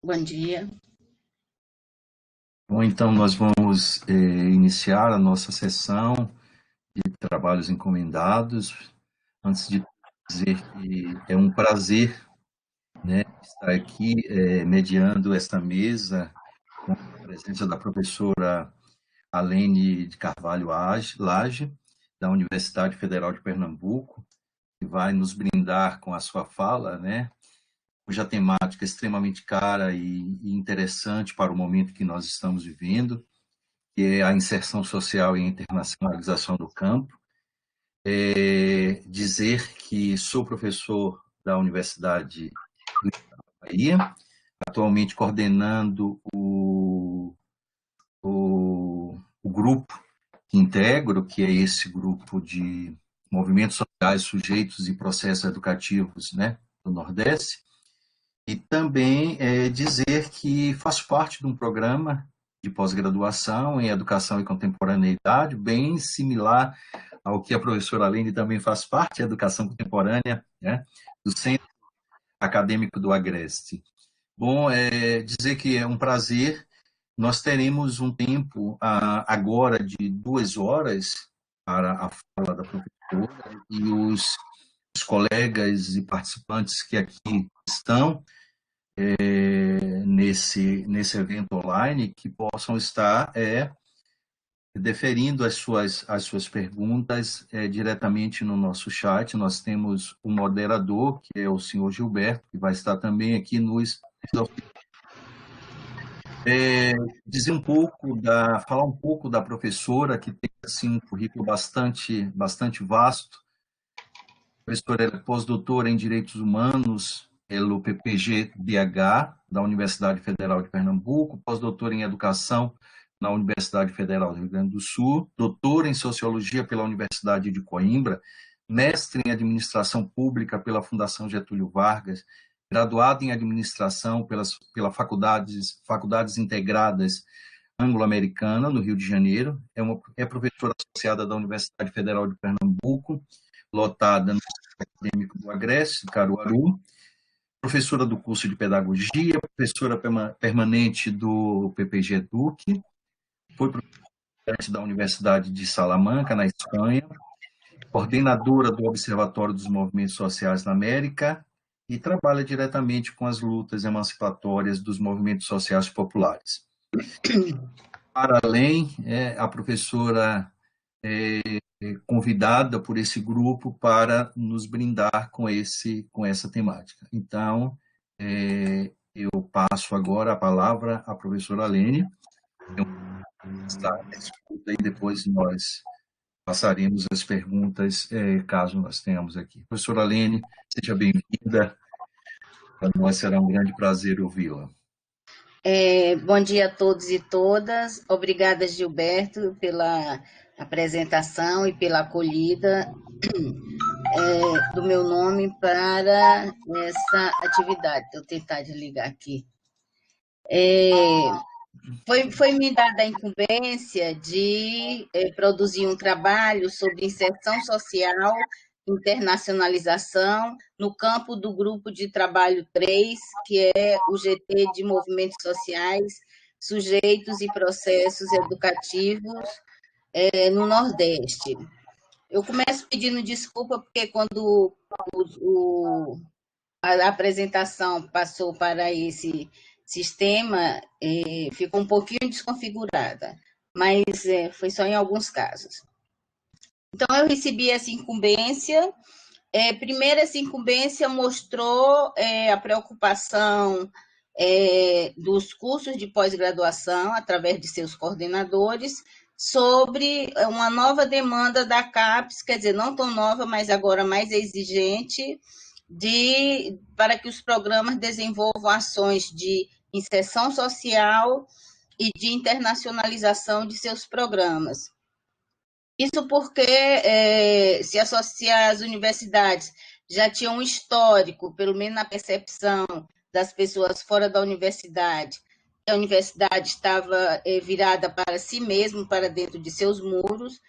Bom dia. Bom, então nós vamos iniciar a nossa sessão de trabalhos encomendados. Antes de dizer que é um prazer, né, estar aqui mediando esta mesa com a presença da professora Alene de Carvalho Lage, da Universidade Federal de Pernambuco, que vai nos brindar com a sua fala, né, cuja temática é extremamente cara e interessante para o momento que nós estamos vivendo, que é a inserção social e a internacionalização do campo. Dizer que sou professor da Universidade do Bahia, atualmente coordenando o grupo que integro, que é esse grupo de movimentos sociais, sujeitos e processos educativos, né, do Nordeste, e também dizer que faço parte de um programa de pós-graduação em Educação e Contemporaneidade, bem similar ao que a professora Alene também faz parte, a Educação Contemporânea, né, do Centro Acadêmico do Agreste. Bom, dizer que é um prazer. Nós teremos um tempo agora de 2 horas para a fala da professora e os colegas e participantes que aqui estão nesse evento online, que possam estar deferindo as suas perguntas diretamente no nosso chat. Nós temos um moderador, que é o senhor Gilberto, que vai estar também aqui nos dizer falar um pouco da professora, que tem assim, um currículo bastante vasto. A professora é pós-doutora em Direitos Humanos pelo PPG-DH, da Universidade Federal de Pernambuco, pós-doutora em Educação na Universidade Federal do Rio Grande do Sul, doutora em Sociologia pela Universidade de Coimbra, mestre em Administração Pública pela Fundação Getúlio Vargas, graduada em Administração pela Faculdades Integradas Anglo-Americana, no Rio de Janeiro, é professora associada da Universidade Federal de Pernambuco, lotada no Centro Acadêmico do Agreste, Caruaru, professora do curso de Pedagogia, professora permanente do PPG Duque, foi professora da Universidade de Salamanca, na Espanha, coordenadora do Observatório dos Movimentos Sociais na América e trabalha diretamente com as lutas emancipatórias dos movimentos sociais populares. Para além, a professora convidada por esse grupo para nos brindar com essa temática. Então, eu passo agora a palavra à professora Alene, e depois nós passaremos as perguntas, caso nós tenhamos aqui. Professora Alene, seja bem-vinda. Para nós será um grande prazer ouvi-la. Bom dia a todos e todas. Obrigada, Gilberto, pela apresentação e pela acolhida do meu nome para essa atividade. Vou tentar desligar aqui. Foi me dada a incumbência de produzir um trabalho sobre inserção social, internacionalização, no campo do grupo de trabalho 3, que é o GT de Movimentos Sociais, Sujeitos e Processos Educativos no Nordeste. Eu começo pedindo desculpa, porque quando a apresentação passou para esse sistema, ficou um pouquinho desconfigurada, mas foi só em alguns casos. Então, eu recebi essa incumbência. Primeiro, essa incumbência mostrou a preocupação dos cursos de pós-graduação, através de seus coordenadores, sobre uma nova demanda da CAPES, quer dizer, não tão nova, mas agora mais exigente, para que os programas desenvolvam ações de inserção social e de internacionalização de seus programas. Isso porque, se as universidades já tinham um histórico, pelo menos na percepção das pessoas fora da universidade, a universidade estava virada para si mesma, para dentro de seus muros,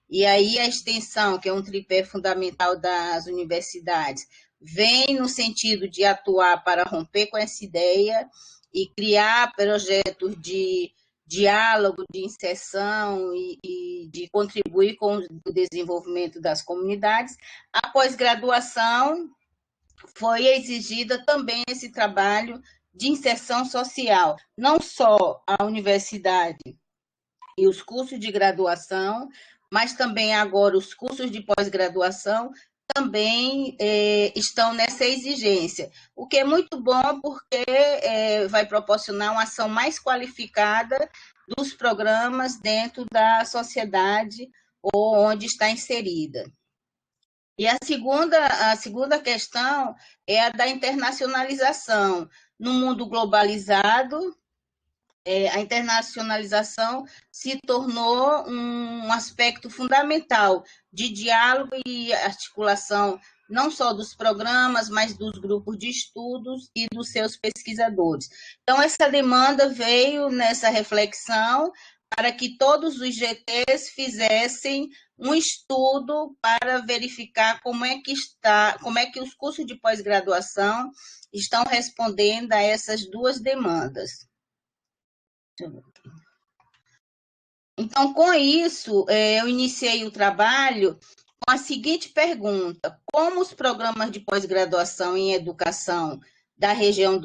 e aí a extensão, que é um tripé fundamental das universidades, vem no sentido de atuar para romper com essa ideia e criar projetos de diálogo, de inserção e de contribuir com o desenvolvimento das comunidades. A pós-graduação foi exigida também esse trabalho de inserção social, não só a universidade e os cursos de graduação, mas também agora os cursos de pós-graduação também estão nessa exigência, o que é muito bom porque vai proporcionar uma ação mais qualificada dos programas dentro da sociedade ou onde está inserida. E a segunda questão é a da internacionalização. No mundo globalizado, a internacionalização se tornou um aspecto fundamental de diálogo e articulação não só dos programas, mas dos grupos de estudos e dos seus pesquisadores. Então, essa demanda veio nessa reflexão para que todos os GTs fizessem um estudo para verificar como é que os cursos de pós-graduação estão respondendo a essas duas demandas. Então, com isso, eu iniciei o trabalho com a seguinte pergunta: como os programas de pós-graduação em educação da região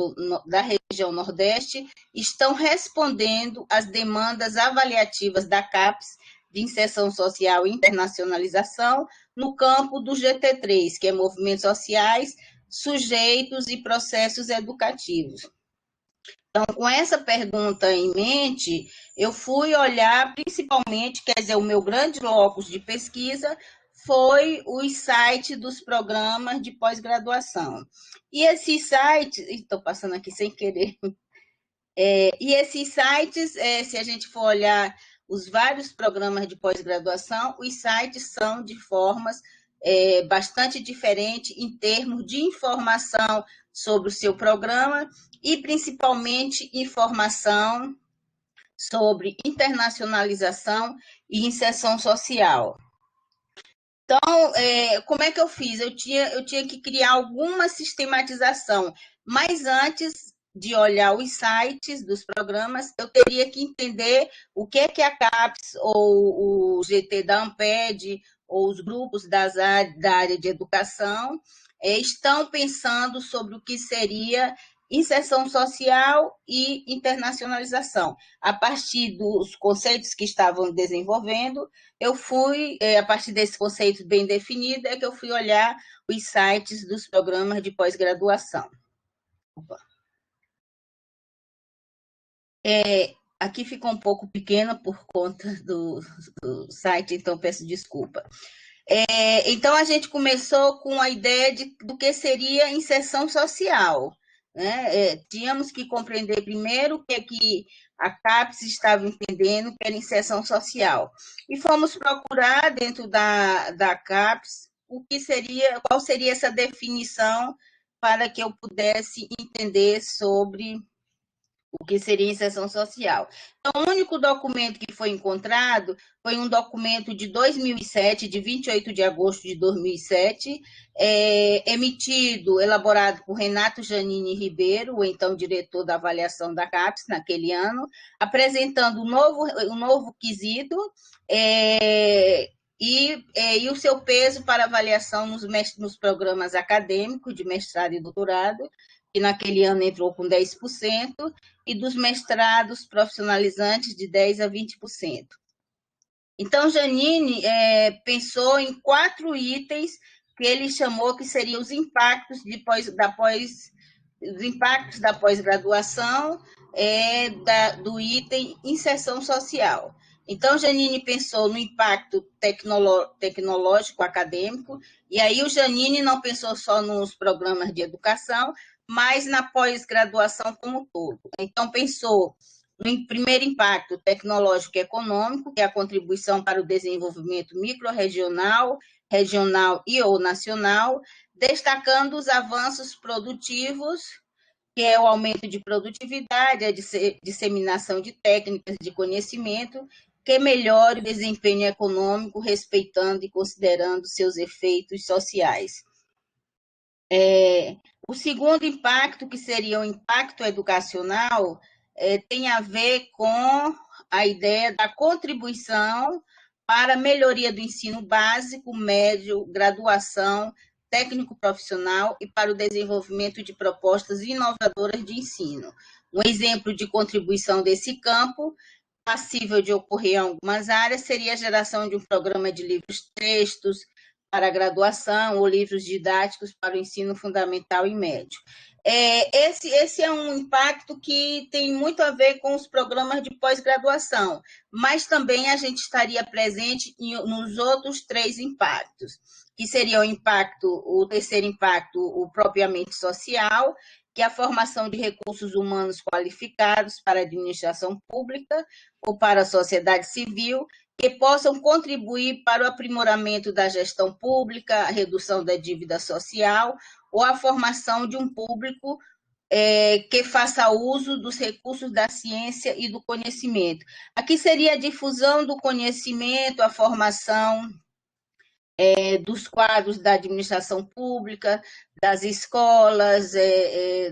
Nordeste estão respondendo às demandas avaliativas da CAPES de inserção social e internacionalização no campo do GT3, que é movimentos sociais, sujeitos e processos educativos. Então, com essa pergunta em mente, eu fui olhar principalmente, quer dizer, o meu grande locus de pesquisa foi os sites dos programas de pós-graduação. E esses sites, estou passando aqui sem querer, e esses sites, se a gente for olhar os vários programas de pós-graduação, os sites são de formas bastante diferentes em termos de informação sobre o seu programa e, principalmente, informação sobre internacionalização e inserção social. Então, como é que eu fiz? Eu tinha que criar alguma sistematização, mas antes de olhar os sites dos programas, eu teria que entender o que é a CAPES ou o GT da AMPED ou os grupos da área de educação estão pensando sobre o que seria inserção social e internacionalização. A partir dos conceitos que estavam desenvolvendo, eu fui, a partir desses conceitos bem definidos, é que eu fui olhar os sites dos programas de pós-graduação. Aqui ficou um pouco pequena por conta do site, então peço desculpa. Então, a gente começou com a ideia do que seria inserção social. Né? Tínhamos que compreender primeiro o que a CAPES estava entendendo que era inserção social. E fomos procurar dentro da CAPES qual seria essa definição para que eu pudesse entender sobre o que seria inserção social. Então, o único documento que foi encontrado foi um documento de 2007, de 28 de agosto de 2007, elaborado por Renato Janine Ribeiro, o então diretor da avaliação da CAPES naquele ano, apresentando um novo quesito e o seu peso para avaliação nos programas acadêmicos de mestrado e doutorado, que naquele ano entrou com 10%, e dos mestrados profissionalizantes de 10% a 20%. Então, Janine pensou em 4 itens que ele chamou que seriam os impactos da pós-graduação do item inserção social. Então, Janine pensou no impacto tecnológico acadêmico, e aí o Janine não pensou só nos programas de educação, mas na pós-graduação como um todo. Então, pensou no primeiro impacto tecnológico e econômico, que é a contribuição para o desenvolvimento microrregional, regional e ou nacional, destacando os avanços produtivos, que é o aumento de produtividade, a disseminação de técnicas de conhecimento, que melhore o desempenho econômico, respeitando e considerando seus efeitos sociais. O segundo impacto, que seria o impacto educacional, tem a ver com a ideia da contribuição para a melhoria do ensino básico, médio, graduação, técnico-profissional e para o desenvolvimento de propostas inovadoras de ensino. Um exemplo de contribuição desse campo, passível de ocorrer em algumas áreas, seria a geração de um programa de livros-textos para a graduação ou livros didáticos para o ensino fundamental e médio. Esse é um impacto que tem muito a ver com os programas de pós-graduação, mas também a gente estaria presente nos outros 3 impactos, que seria o terceiro impacto, o propriamente social, que é a formação de recursos humanos qualificados para a administração pública ou para a sociedade civil, que possam contribuir para o aprimoramento da gestão pública, a redução da dívida social ou a formação de um público que faça uso dos recursos da ciência e do conhecimento. Aqui seria a difusão do conhecimento, a formação dos quadros da administração pública, das escolas,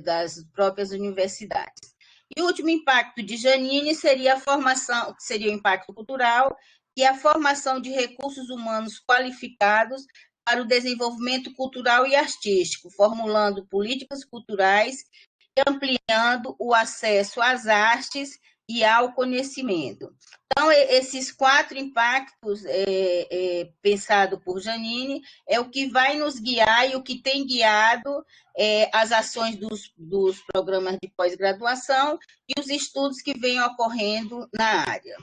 das próprias universidades. E o último impacto de Janine seria a formação, que seria o impacto cultural, que é a formação de recursos humanos qualificados para o desenvolvimento cultural e artístico, formulando políticas culturais e ampliando o acesso às artes e ao conhecimento. Então, esses 4 impactos pensados por Janine é o que vai nos guiar e o que tem guiado as ações dos programas de pós-graduação e os estudos que vêm ocorrendo na área.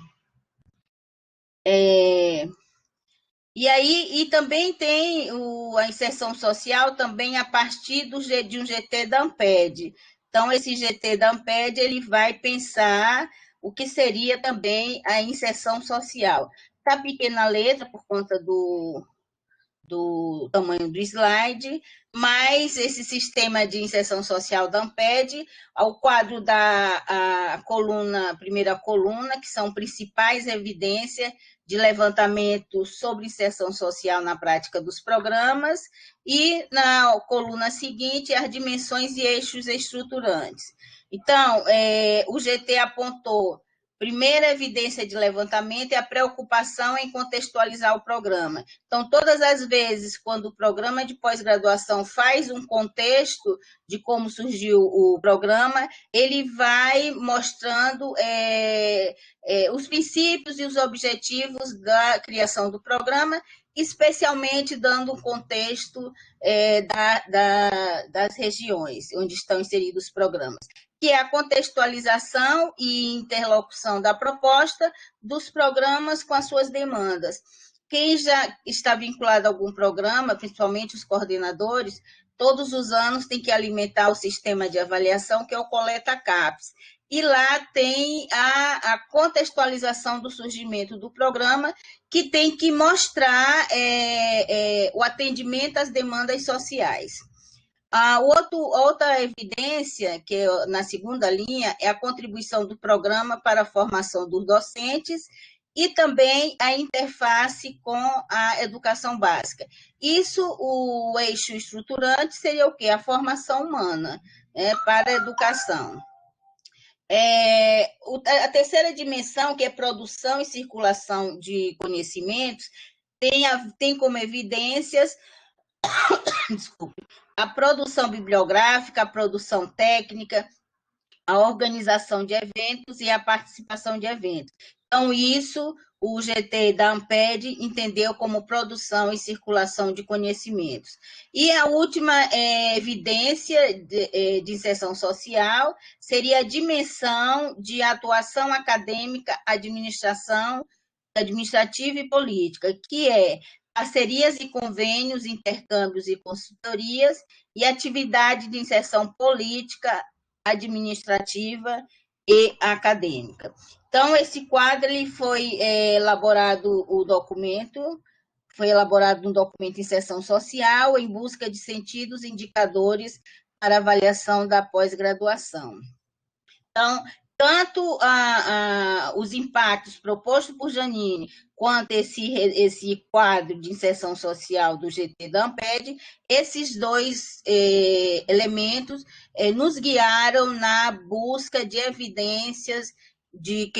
E também tem a inserção social também a partir de um GT da Amped. Então, esse GT da Amped, ele vai pensar o que seria também a inserção social. Está pequena letra por conta do tamanho do slide, mas esse sistema de inserção social da Amped, ao quadro da primeira coluna, que são principais evidências de levantamento sobre inserção social na prática dos programas, e na coluna seguinte, as dimensões e eixos estruturantes. Então, o GT apontou: primeira evidência de levantamento é a preocupação em contextualizar o programa. Então, todas as vezes, quando o programa de pós-graduação faz um contexto de como surgiu o programa, ele vai mostrando os princípios e os objetivos da criação do programa, especialmente dando um contexto das regiões onde estão inseridos os programas, que é a contextualização e interlocução da proposta dos programas com as suas demandas. Quem já está vinculado a algum programa, principalmente os coordenadores, todos os anos tem que alimentar o sistema de avaliação, que é o Coleta CAPES. E lá tem a contextualização do surgimento do programa, que tem que mostrar o atendimento às demandas sociais. Outra evidência, que é na segunda linha, é a contribuição do programa para a formação dos docentes e também a interface com a educação básica. Isso, o eixo estruturante seria o quê? A formação humana, para a educação. A terceira dimensão, que é produção e circulação de conhecimentos, tem como evidências desculpe, a produção bibliográfica, a produção técnica, a organização de eventos e a participação de eventos. Então, isso o GT da Amped entendeu como produção e circulação de conhecimentos. E a última evidência de inserção social seria a dimensão de atuação acadêmica, administrativa e política, que é parcerias e convênios, intercâmbios e consultorias, e atividade de inserção política, administrativa e acadêmica. Então, esse quadro ele foi elaborado um documento de inserção social em busca de sentidos e indicadores para avaliação da pós-graduação. Então, tanto os impactos propostos por Janine, quanto esse quadro de inserção social do GT da Amped, esses dois elementos nos guiaram na busca de evidências de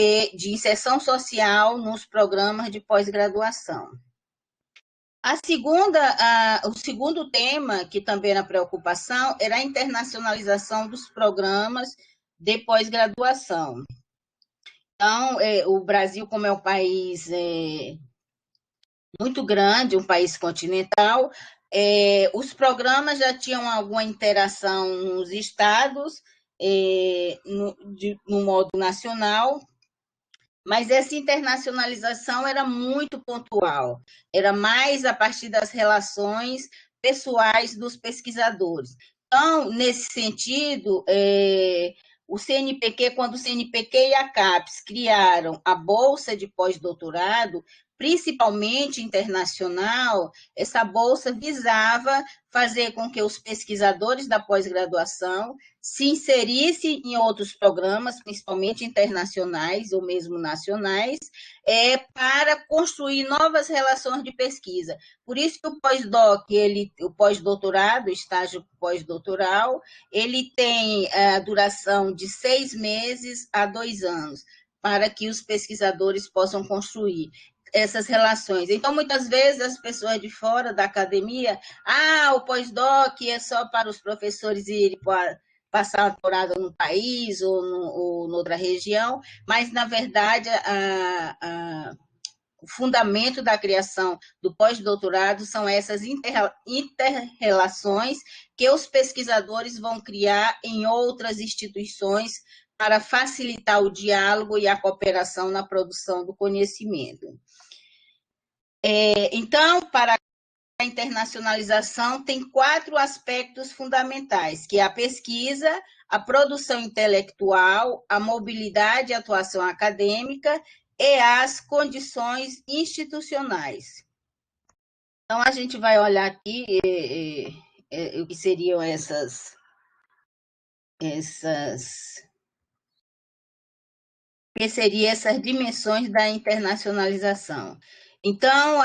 inserção social nos programas de pós-graduação. O segundo tema, que também era preocupação, era a internacionalização dos programas de pós-graduação. Então, o Brasil, como é um país muito grande, um país continental, os programas já tinham alguma interação nos estados, no modo nacional, mas essa internacionalização era muito pontual, era mais a partir das relações pessoais dos pesquisadores. Então, nesse sentido, o CNPq, quando o CNPq e a CAPES criaram a Bolsa de Pós-Doutorado, principalmente internacional, essa bolsa visava fazer com que os pesquisadores da pós-graduação se inserissem em outros programas, principalmente internacionais ou mesmo nacionais, para construir novas relações de pesquisa. Por isso que o pós-doc, o pós-doutorado, o estágio pós-doutoral, ele tem a duração de 6 meses a 2 anos, para que os pesquisadores possam construir essas relações. Então, muitas vezes, as pessoas de fora da academia, o pós-doc é só para os professores irem passar uma temporada no país ou noutra região, mas, na verdade, o fundamento da criação do pós-doutorado são essas inter-relações que os pesquisadores vão criar em outras instituições para facilitar o diálogo e a cooperação na produção do conhecimento. Então, para a internacionalização, tem 4 aspectos fundamentais, que é a pesquisa, a produção intelectual, a mobilidade e atuação acadêmica e as condições institucionais. Então, a gente vai olhar aqui o que seriam essas dimensões da internacionalização. Então,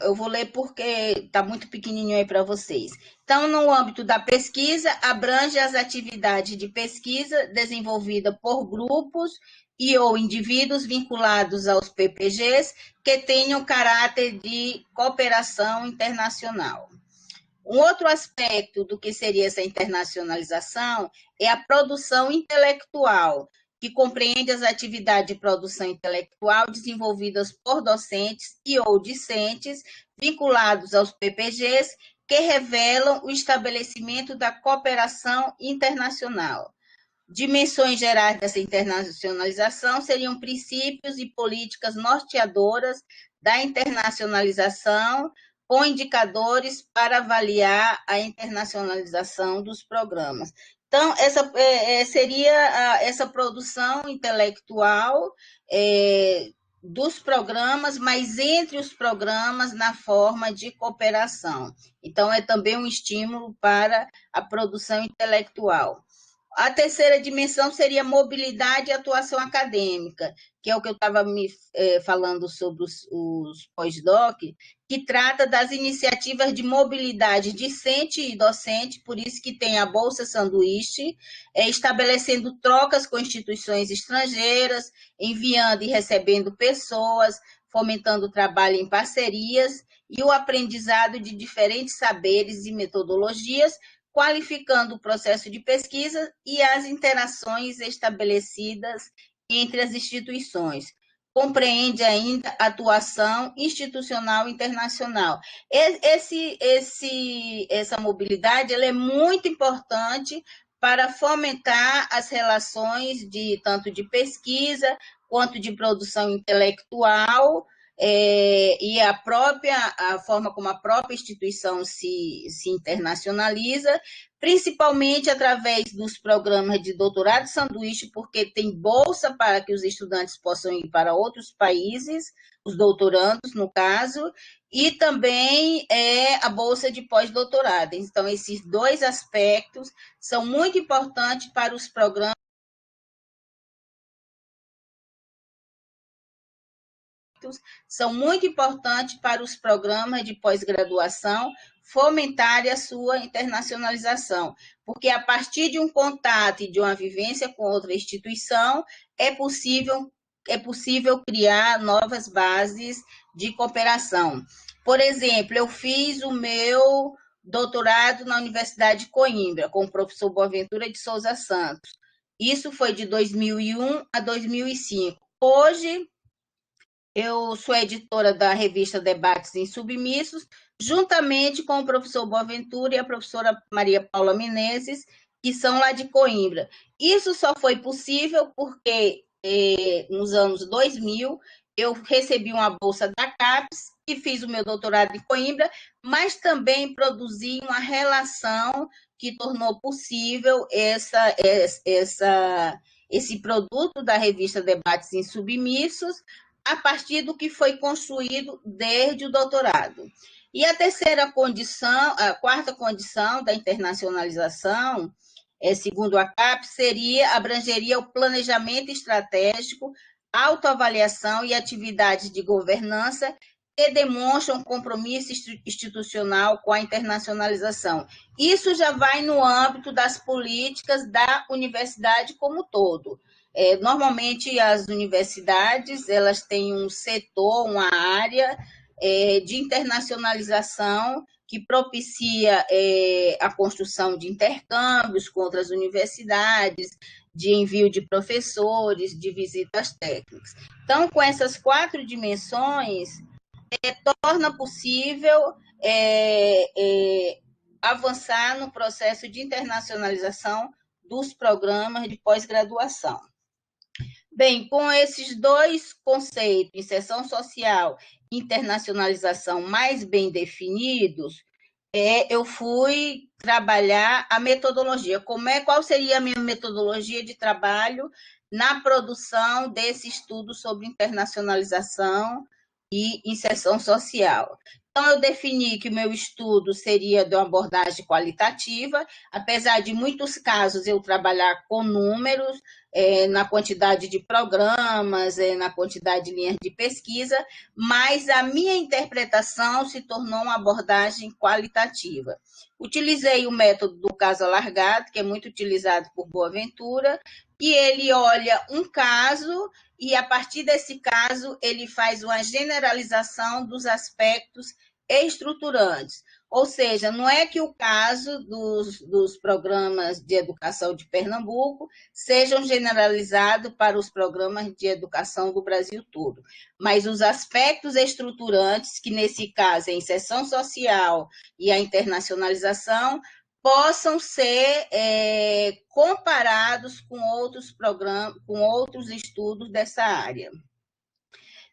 eu vou ler porque está muito pequenininho aí para vocês. Então, no âmbito da pesquisa, abrange as atividades de pesquisa desenvolvida por grupos e ou indivíduos vinculados aos PPGs que tenham caráter de cooperação internacional. Um outro aspecto do que seria essa internacionalização é a produção intelectual, que compreende as atividades de produção intelectual desenvolvidas por docentes e ou discentes vinculados aos PPGs, que revelam o estabelecimento da cooperação internacional. Dimensões gerais dessa internacionalização seriam princípios e políticas norteadoras da internacionalização, com indicadores para avaliar a internacionalização dos programas. Então, essa seria essa produção intelectual dos programas, mas entre os programas na forma de cooperação. Então, é também um estímulo para a produção intelectual. A terceira dimensão seria mobilidade e atuação acadêmica, que é o que eu estava falando sobre os pós-doc, que trata das iniciativas de mobilidade discente e docente, por isso que tem a Bolsa Sanduíche, estabelecendo trocas com instituições estrangeiras, enviando e recebendo pessoas, fomentando o trabalho em parcerias e o aprendizado de diferentes saberes e metodologias, qualificando o processo de pesquisa e as interações estabelecidas entre as instituições. Compreende ainda a atuação institucional internacional. Essa mobilidade ela é muito importante para fomentar as relações tanto de pesquisa quanto de produção intelectual, e a forma como a própria instituição se internacionaliza, principalmente através dos programas de doutorado sanduíche, porque tem bolsa para que os estudantes possam ir para outros países, os doutorandos, no caso, e também a bolsa de pós-doutorado. Então, esses 2 aspectos são muito importantes para os programas são muito importantes para os programas de pós-graduação fomentarem a sua internacionalização, porque a partir de um contato e de uma vivência com outra instituição, é possível criar novas bases de cooperação. Por exemplo, eu fiz o meu doutorado na Universidade de Coimbra, com o professor Boaventura de Souza Santos. Isso foi de 2001 a 2005. Hoje, eu sou editora da revista Debates Insubmissos, juntamente com o professor Boaventura e a professora Maria Paula Menezes, que são lá de Coimbra. Isso só foi possível porque, nos anos 2000, eu recebi uma bolsa da CAPES e fiz o meu doutorado em Coimbra, mas também produzi uma relação que tornou possível esse produto da revista Debates Insubmissos, a partir do que foi construído desde o doutorado. E a quarta condição da internacionalização, segundo a CAPES, abrangeria o planejamento estratégico, autoavaliação e atividades de governança que demonstram compromisso institucional com a internacionalização. Isso já vai no âmbito das políticas da universidade como um todo. Normalmente, as universidades elas têm um setor, uma área de internacionalização que propicia a construção de intercâmbios com outras universidades, de envio de professores, de visitas técnicas. Então, com essas 4 dimensões, torna possível avançar no processo de internacionalização dos programas de pós-graduação. Bem, com esses 2 conceitos, inserção social e internacionalização, mais bem definidos, eu fui trabalhar a metodologia. Qual seria a minha metodologia de trabalho na produção desse estudo sobre internacionalização e inserção social? Então, eu defini que o meu estudo seria de uma abordagem qualitativa, apesar de muitos casos eu trabalhar com números, na quantidade de programas, na quantidade de linhas de pesquisa, mas a minha interpretação se tornou uma abordagem qualitativa. Utilizei o método do caso alargado, que é muito utilizado por Boaventura, e ele olha um caso e, a partir desse caso, ele faz uma generalização dos aspectos estruturantes. Ou seja, não é que o caso dos programas de educação de Pernambuco sejam generalizados para os programas de educação do Brasil todo, mas os aspectos estruturantes, que nesse caso é a inserção social e a internacionalização, possam ser comparados com outros programas, com outros estudos dessa área.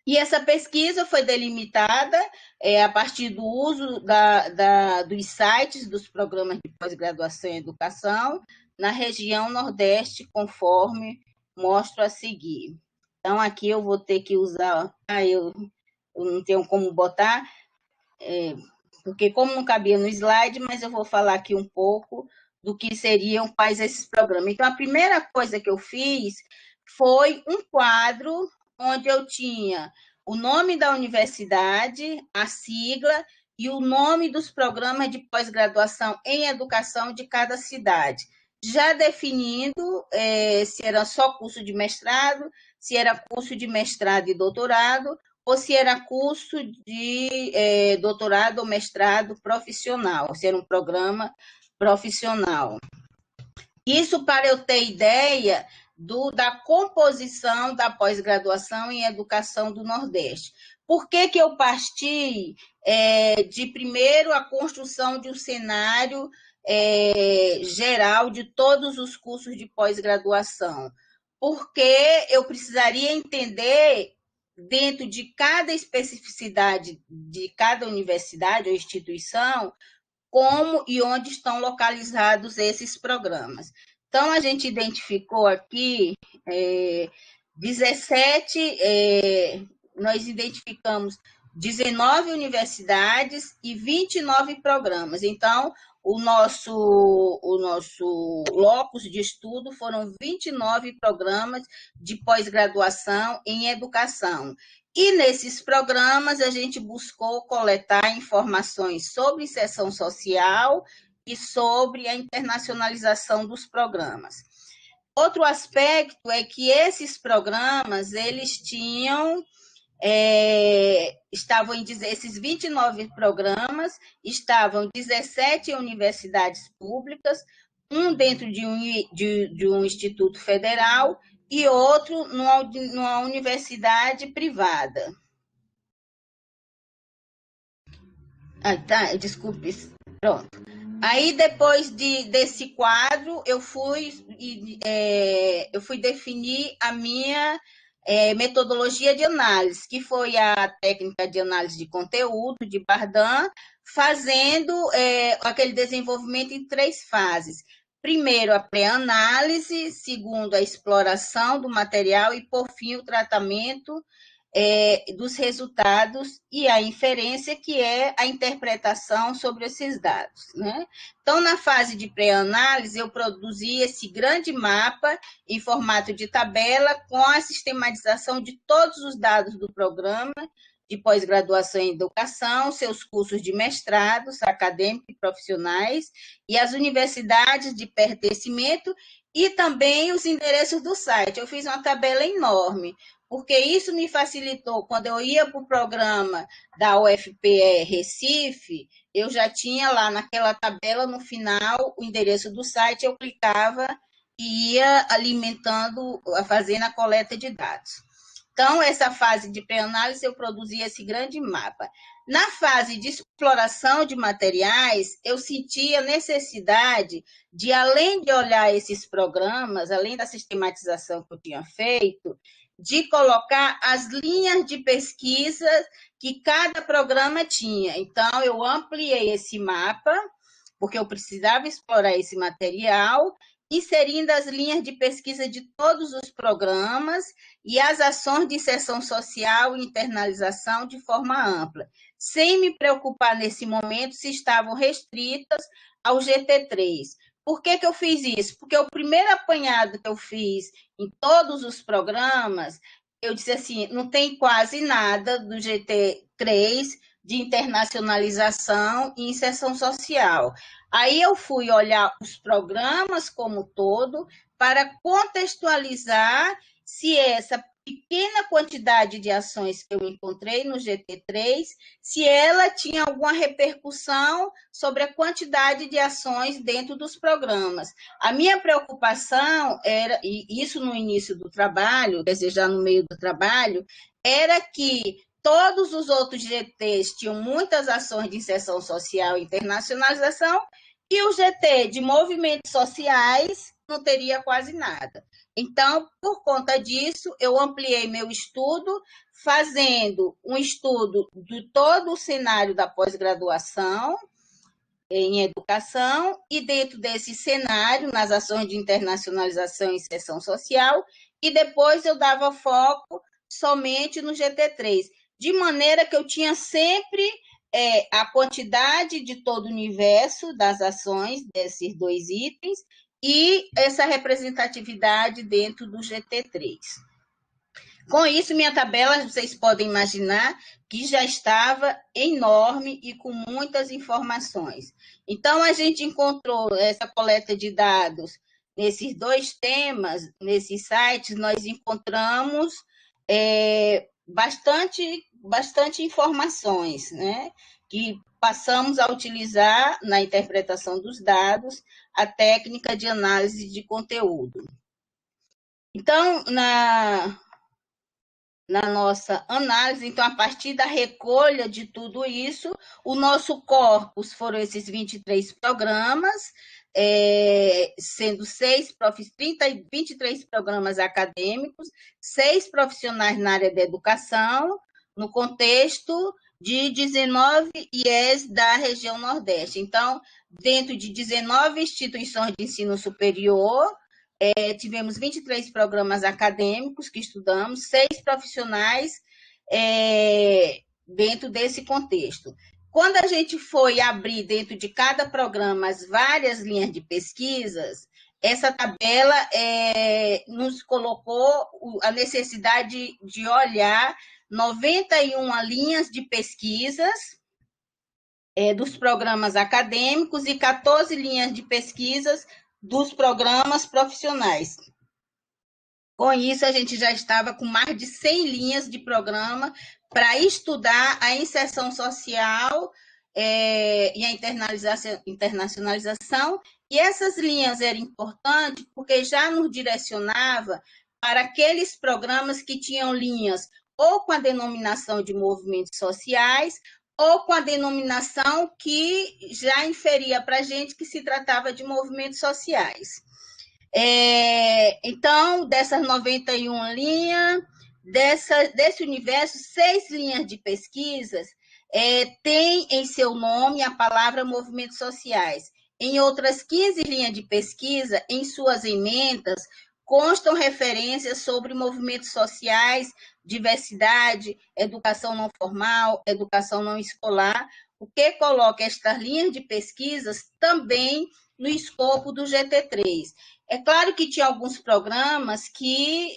E essa pesquisa foi delimitada a partir do uso dos sites dos programas de pós-graduação em educação na região Nordeste, conforme mostro a seguir. Então, aqui eu vou ter que usar... eu não tenho como botar, porque como não cabia no slide, mas eu vou falar aqui um pouco do que seriam quais esses programas. Então, a primeira coisa que eu fiz foi um quadro onde eu tinha o nome da universidade, a sigla e o nome dos programas de pós-graduação em educação de cada cidade, já definindo se era só curso de mestrado, se era curso de mestrado e doutorado, ou se era curso de doutorado ou mestrado profissional, se era um programa profissional. Isso para eu ter ideia da composição da pós-graduação em educação do Nordeste. Por que eu parti de, primeiro, a construção de um cenário geral de todos os cursos de pós-graduação? Porque eu precisaria entender, dentro de cada especificidade de cada universidade ou instituição, como e onde estão localizados esses programas. Então, a gente identificou aqui nós identificamos 19 universidades e 29 programas. Então, o nosso locus de estudo foram 29 programas de pós-graduação em educação. E nesses programas a gente buscou coletar informações sobre inserção social e sobre a internacionalização dos programas. Outro aspecto é que esses programas, eles tinham, esses 29 programas estavam 17 universidades públicas, um dentro de um instituto federal e outro numa universidade privada. Desculpe, pronto. Aí, depois desse quadro, eu fui definir a minha metodologia de análise, que foi a técnica de análise de conteúdo de Bardin, fazendo aquele desenvolvimento em 3 fases. Primeiro, a pré-análise, segundo, a exploração do material e, por fim, o tratamento dos resultados e a inferência, que é a interpretação sobre esses dados, né? Então, na fase de pré-análise, eu produzi esse grande mapa em formato de tabela com a sistematização de todos os dados do programa de pós-graduação em educação, seus cursos de mestrados acadêmicos e profissionais, e as universidades de pertencimento, e também os endereços do site. Eu fiz uma tabela enorme, porque isso me facilitou. Quando eu ia para o programa da UFPE Recife, eu já tinha lá naquela tabela, no final, o endereço do site, eu clicava e ia alimentando, fazendo a coleta de dados. Então, essa fase de pré-análise, eu produzi esse grande mapa. Na fase de exploração de materiais, eu senti a necessidade de, além de olhar esses programas, além da sistematização que eu tinha feito, de colocar as linhas de pesquisa que cada programa tinha. Então, eu ampliei esse mapa, porque eu precisava explorar esse material, inserindo as linhas de pesquisa de todos os programas e as ações de inserção social e internalização de forma ampla, sem me preocupar nesse momento se estavam restritas ao GT3. Por que eu fiz isso? Porque o primeiro apanhado que eu fiz em todos os programas, eu disse assim, não tem quase nada do GT3 de internacionalização e inserção social. Aí eu fui olhar os programas como todo para contextualizar se essa pequena quantidade de ações que eu encontrei no GT3, se ela tinha alguma repercussão sobre a quantidade de ações dentro dos programas. A minha preocupação era, e isso no início do trabalho, quer dizer, já no meio do trabalho, era que todos os outros GTs tinham muitas ações de inserção social e internacionalização, e o GT de movimentos sociais não teria quase nada. Então, por conta disso, eu ampliei meu estudo, fazendo um estudo de todo o cenário da pós-graduação em educação, e dentro desse cenário, nas ações de internacionalização e inserção social, e depois eu dava foco somente no GT3, de maneira que eu tinha sempre a quantidade de todo o universo das ações desses 2 itens e essa representatividade dentro do GT3. Com isso, minha tabela, vocês podem imaginar que já estava enorme e com muitas informações. Então, a gente encontrou essa coleta de dados nesses 2 temas, nesses sites, nós encontramos bastante informações, né? Que passamos a utilizar na interpretação dos dados a técnica de análise de conteúdo. Então, na nossa análise, então, a partir da recolha de tudo isso, o nosso corpus foram esses 23 programas, sendo 23 programas acadêmicos, 6 profissionais na área da educação, no contexto de 19 IES da região Nordeste. Então, dentro de 19 instituições de ensino superior, tivemos 23 programas acadêmicos que estudamos, 6 profissionais dentro desse contexto. Quando a gente foi abrir dentro de cada programa as várias linhas de pesquisas, essa tabela nos colocou a necessidade de olhar 91 linhas de pesquisas dos programas acadêmicos e 14 linhas de pesquisas dos programas profissionais. Com isso, a gente já estava com mais de 100 linhas de programa para estudar a inserção social e a internacionalização, e essas linhas eram importantes porque já nos direcionava para aqueles programas que tinham linhas ou com a denominação de movimentos sociais, ou com a denominação que já inferia para a gente que se tratava de movimentos sociais. Então, dessas 91 linhas, desse universo, 6 linhas de pesquisas têm em seu nome a palavra movimentos sociais. Em outras 15 linhas de pesquisa, em suas emendas, constam referências sobre movimentos sociais, diversidade, educação não formal, educação não escolar, o que coloca estas linhas de pesquisas também no escopo do GT3. É claro que tinha alguns programas que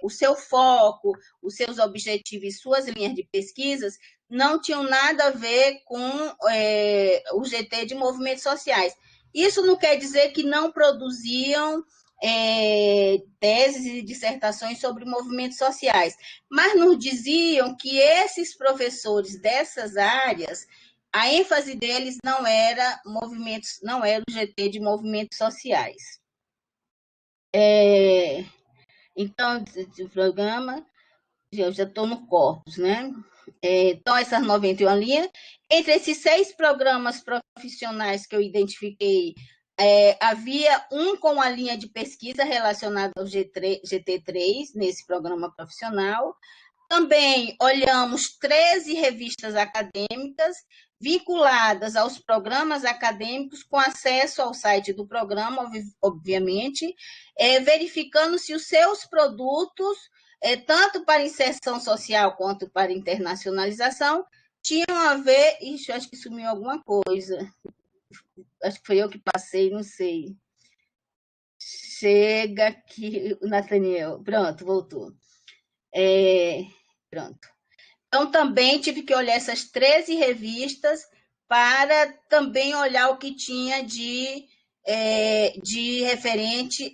o seu foco, os seus objetivos e suas linhas de pesquisas não tinham nada a ver com o GT de movimentos sociais. Isso não quer dizer que não produziam teses e dissertações sobre movimentos sociais, mas nos diziam que esses professores dessas áreas, a ênfase deles não era o GT de movimentos sociais. Então, o programa, eu já estou no corpus, né? Então, essas 91 linhas. Entre esses 6 programas profissionais que eu identifiquei, havia um com a linha de pesquisa relacionada ao GT3, nesse programa profissional. Também olhamos 13 revistas acadêmicas vinculadas aos programas acadêmicos com acesso ao site do programa, obviamente, verificando se os seus produtos, tanto para inserção social quanto para internacionalização, tinham a ver... Ixi, acho que sumiu alguma coisa. Acho que foi eu que passei, não sei. Chega aqui, Nathaniel. Pronto, voltou. Pronto. Então, também tive que olhar essas 13 revistas para também olhar o que tinha de referente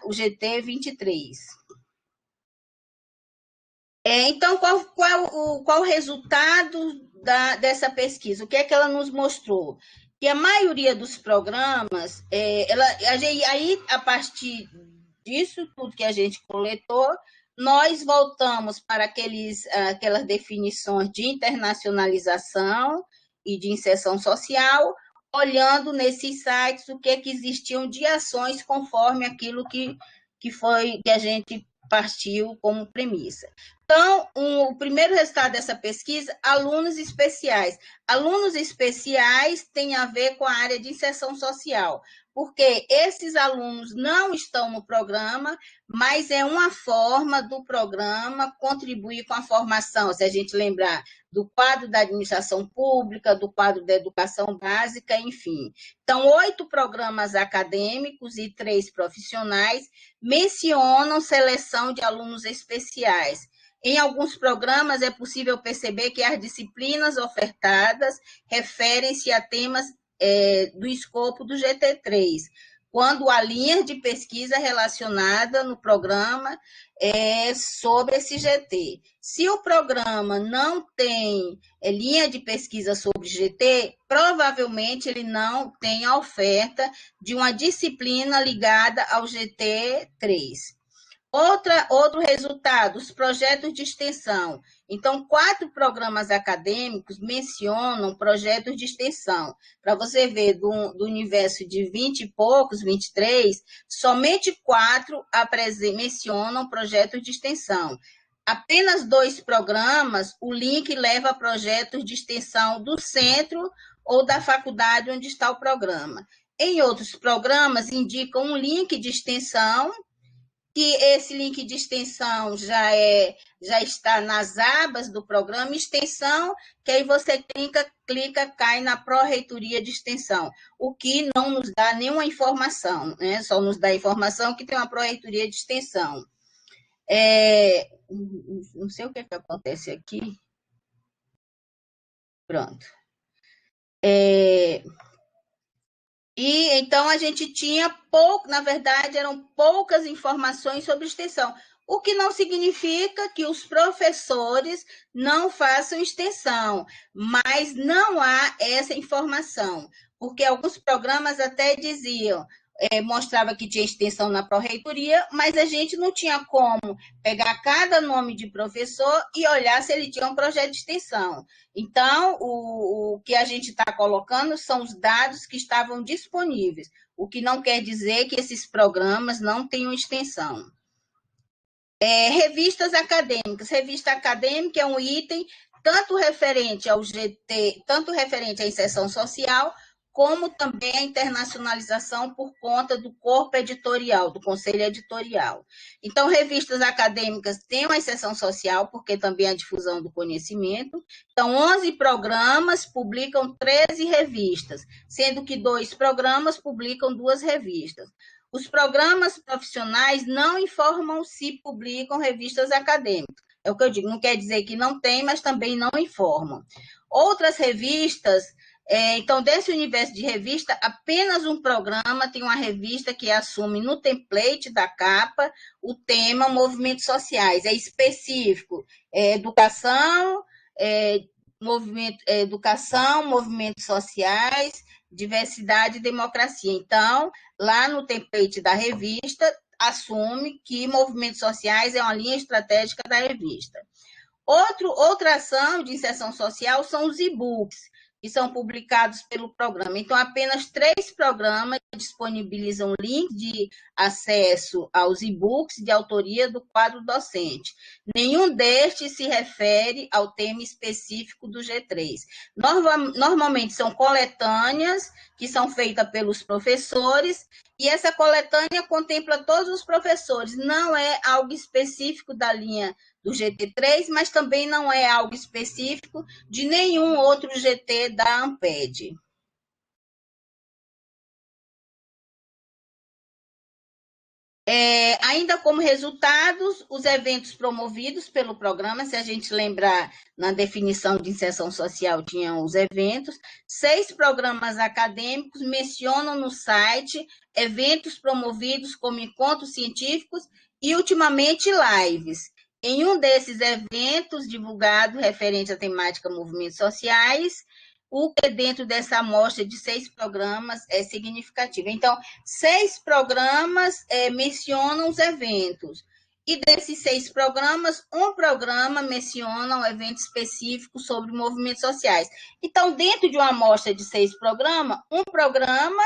ao GT 23. Então, qual o resultado dessa pesquisa? O que é que ela nos mostrou? Que a maioria dos programas, aí, a partir disso tudo que a gente coletou, nós voltamos para aquelas definições de internacionalização e de inserção social, olhando nesses sites o que existiam de ações conforme aquilo que a gente partiu como premissa. Então, o primeiro resultado dessa pesquisa, alunos especiais. Alunos especiais tem a ver com a área de inserção social, porque esses alunos não estão no programa, mas é uma forma do programa contribuir com a formação, se a gente lembrar do quadro da administração pública, do quadro da educação básica, enfim. Então, 8 programas acadêmicos e 3 profissionais mencionam seleção de alunos especiais. Em alguns programas é possível perceber que as disciplinas ofertadas referem-se a temas do escopo do GT3, quando há linha de pesquisa relacionada no programa sobre esse GT. Se o programa não tem linha de pesquisa sobre GT, provavelmente ele não tem a oferta de uma disciplina ligada ao GT3. Outro resultado, os projetos de extensão. Então, 4 programas acadêmicos mencionam projetos de extensão. Para você ver, do universo de 20 e poucos, 23, somente 4 mencionam projetos de extensão. Apenas 2 programas, o link leva a projetos de extensão do centro ou da faculdade onde está o programa. Em outros programas, indicam um link de extensão que esse link de extensão já está nas abas do programa extensão, que aí você clica, cai na Pró-Reitoria de Extensão, o que não nos dá nenhuma informação, né? Só nos dá informação que tem uma Pró-Reitoria de Extensão. Não sei o que acontece aqui. Pronto. E então a gente tinha na verdade, eram poucas informações sobre extensão, o que não significa que os professores não façam extensão, mas não há essa informação, porque alguns programas até diziam, mostrava que tinha extensão na pró-reitoria, mas a gente não tinha como pegar cada nome de professor e olhar se ele tinha um projeto de extensão. Então, o que a gente está colocando são os dados que estavam disponíveis, o que não quer dizer que esses programas não tenham extensão. Revistas acadêmicas. Revista acadêmica é um item tanto referente ao GT, tanto referente à inserção social, como também a internacionalização por conta do corpo editorial, do conselho editorial. Então, revistas acadêmicas têm uma inserção social, porque também a difusão do conhecimento. Então, 11 programas publicam 13 revistas, sendo que 2 programas publicam 2 revistas. Os programas profissionais não informam se publicam revistas acadêmicas. É o que eu digo, não quer dizer que não tem, mas também não informam. Outras revistas, então, desse universo de revista, apenas um programa tem uma revista que assume no template da capa o tema movimentos sociais. É específico, educação, movimentos sociais, diversidade e democracia. Então, lá no template da revista, assume que movimentos sociais é uma linha estratégica da revista. Outra ação de inserção social são os e-books, que são publicados pelo programa. Então, apenas 3 programas disponibilizam link de acesso aos e-books de autoria do quadro docente. Nenhum destes se refere ao tema específico do G3. Normalmente são coletâneas que são feitas pelos professores, e essa coletânea contempla todos os professores. Não é algo específico da linha do GT3, mas também não é algo específico de nenhum outro GT da Amped. Ainda como resultados, os eventos promovidos pelo programa, se a gente lembrar, na definição de inserção social, tinham os eventos, 6 programas acadêmicos mencionam no site eventos promovidos como encontros científicos e, ultimamente, lives. Em um desses eventos divulgado referente à temática movimentos sociais, o que dentro dessa amostra de 6 programas é significativo. Então, 6 programas mencionam os eventos. E desses 6 programas, um programa menciona um evento específico sobre movimentos sociais. Então, dentro de uma amostra de 6 programas, um programa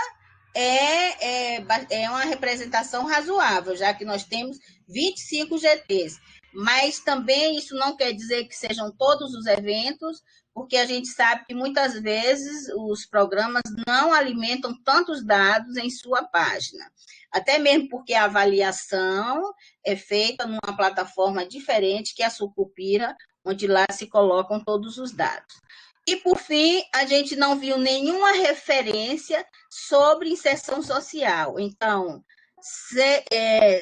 é uma representação razoável, já que nós temos 25 GTs. Mas também isso não quer dizer que sejam todos os eventos, porque a gente sabe que muitas vezes os programas não alimentam tantos dados em sua página. Até mesmo porque a avaliação é feita numa plataforma diferente, que é a Sucupira, onde lá se colocam todos os dados. E, por fim, a gente não viu nenhuma referência sobre inserção social. Então,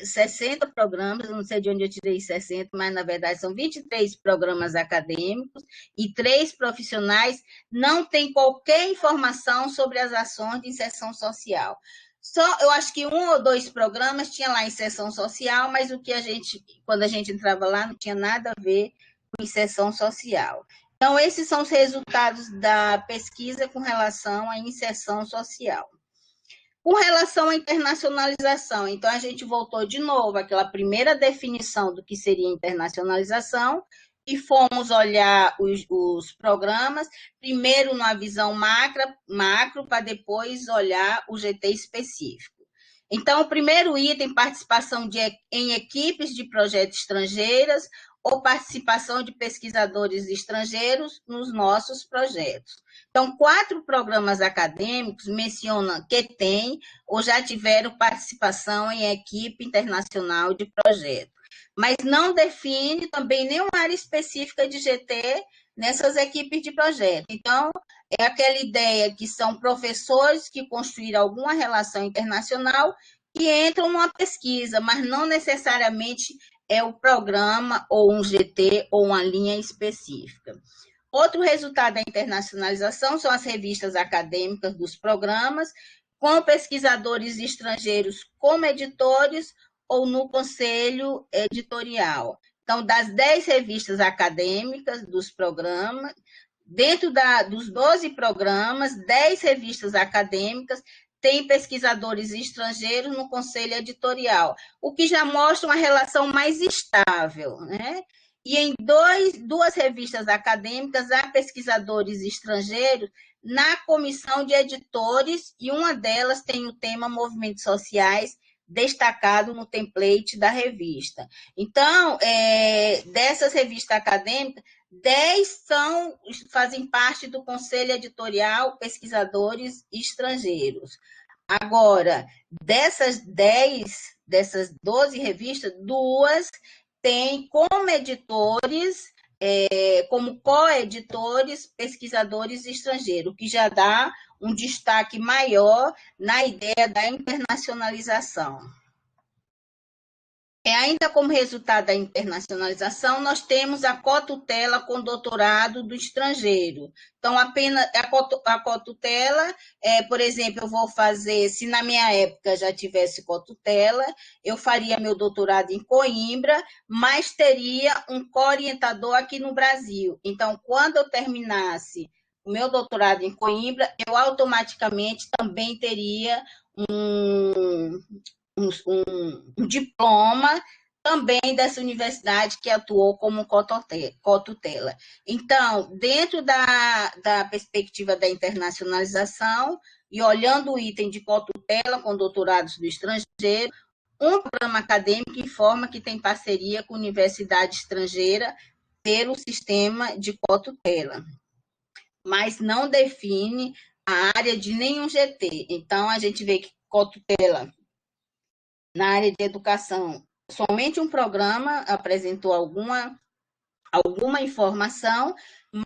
60 programas, não sei de onde eu tirei 60, mas, na verdade, são 23 programas acadêmicos e 3 profissionais, não tem qualquer informação sobre as ações de inserção social. Eu acho que 1 ou 2 programas tinha lá inserção social, mas quando a gente entrava lá, não tinha nada a ver com inserção social. Então, esses são os resultados da pesquisa com relação à inserção social. Com relação à internacionalização, então, a gente voltou de novo àquela primeira definição do que seria internacionalização e fomos olhar os programas, primeiro numa visão macro para depois olhar o GT específico. Então, o primeiro item, participação em equipes de projetos estrangeiras, ou participação de pesquisadores estrangeiros nos nossos projetos. Então, 4 programas acadêmicos mencionam que têm ou já tiveram participação em equipe internacional de projeto, mas não define também nenhuma área específica de GT nessas equipes de projeto. Então, é aquela ideia que são professores que construíram alguma relação internacional que entram numa pesquisa, mas não necessariamente é o programa ou um GT ou uma linha específica. Outro resultado da internacionalização são as revistas acadêmicas dos programas, com pesquisadores estrangeiros como editores ou no conselho editorial. Então, das 10 revistas acadêmicas dos programas, dentro dos 12 programas, 10 revistas acadêmicas têm pesquisadores estrangeiros no conselho editorial, o que já mostra uma relação mais estável, né? E em 2 revistas acadêmicas há pesquisadores estrangeiros na comissão de editores, e uma delas tem o tema movimentos sociais destacado no template da revista. Então, dessas revistas acadêmicas, 10 fazem parte do conselho editorial pesquisadores estrangeiros. Agora, dessas 12 revistas, 2 têm como editores, como coeditores, pesquisadores estrangeiros, que já dá um destaque maior na ideia da internacionalização. Ainda como resultado da internacionalização, nós temos a cotutela com doutorado do estrangeiro. Então, apenas a cotutela, por exemplo, eu vou fazer, se na minha época já tivesse cotutela, eu faria meu doutorado em Coimbra, mas teria um co-orientador aqui no Brasil. Então, quando eu terminasse o meu doutorado em Coimbra, eu automaticamente também teria um diploma também dessa universidade que atuou como cotutela. Então, dentro da perspectiva da internacionalização e olhando o item de cotutela com doutorados do estrangeiro, um programa acadêmico informa que tem parceria com universidade estrangeira pelo sistema de cotutela, mas não define a área de nenhum GT. Então, a gente vê que cotutela na área de educação, somente um programa apresentou alguma informação,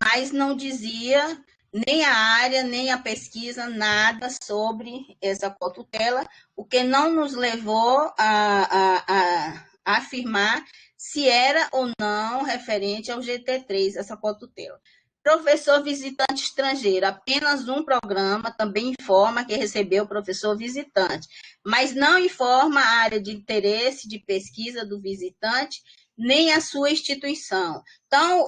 mas não dizia nem a área, nem a pesquisa, nada sobre essa cotutela, o que não nos levou a afirmar se era ou não referente ao GT3, essa cotutela. Professor visitante estrangeiro, apenas um programa também informa que recebeu professor visitante, mas não informa a área de interesse de pesquisa do visitante, nem a sua instituição. Então,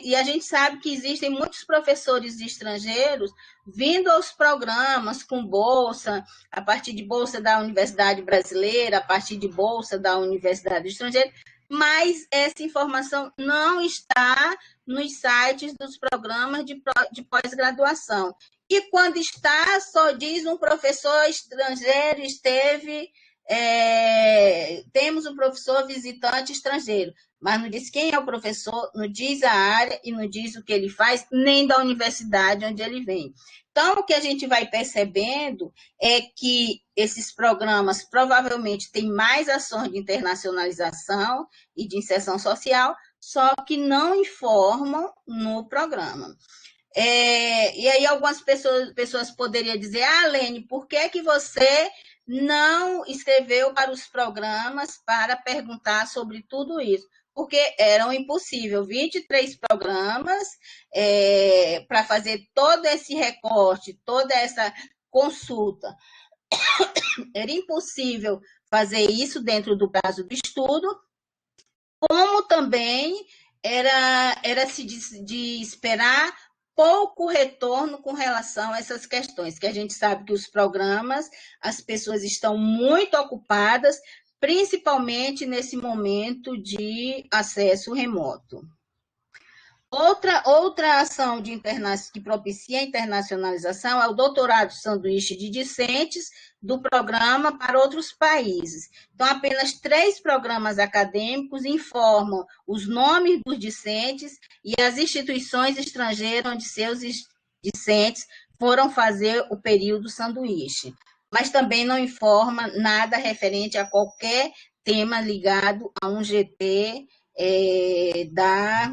e a gente sabe que existem muitos professores estrangeiros vindo aos programas com bolsa, a partir de bolsa da Universidade Brasileira, a partir de bolsa da Universidade Estrangeira, mas essa informação não está nos sites dos programas de pós-graduação. E quando está, só diz um professor estrangeiro esteve, temos um professor visitante estrangeiro, mas não diz quem é o professor, não diz a área e não diz o que ele faz, nem da universidade onde ele vem. Então, o que a gente vai percebendo é que esses programas provavelmente têm mais ações de internacionalização e de inserção social, só que não informam no programa. E aí algumas pessoas poderiam dizer, Lene, por que você não escreveu para os programas para perguntar sobre tudo isso? Porque era impossível, 23 programas para fazer todo esse recorte, toda essa consulta. Era impossível fazer isso dentro do prazo do estudo, como também era se de esperar pouco retorno com relação a essas questões, que a gente sabe que os programas, as pessoas estão muito ocupadas, principalmente nesse momento de acesso remoto. Outra ação que propicia a internacionalização é o doutorado sanduíche de discentes do programa para outros países. Então, apenas 3 programas acadêmicos informam os nomes dos discentes e as instituições estrangeiras onde seus discentes foram fazer o período sanduíche. Mas também não informa nada referente a qualquer tema ligado a um GT da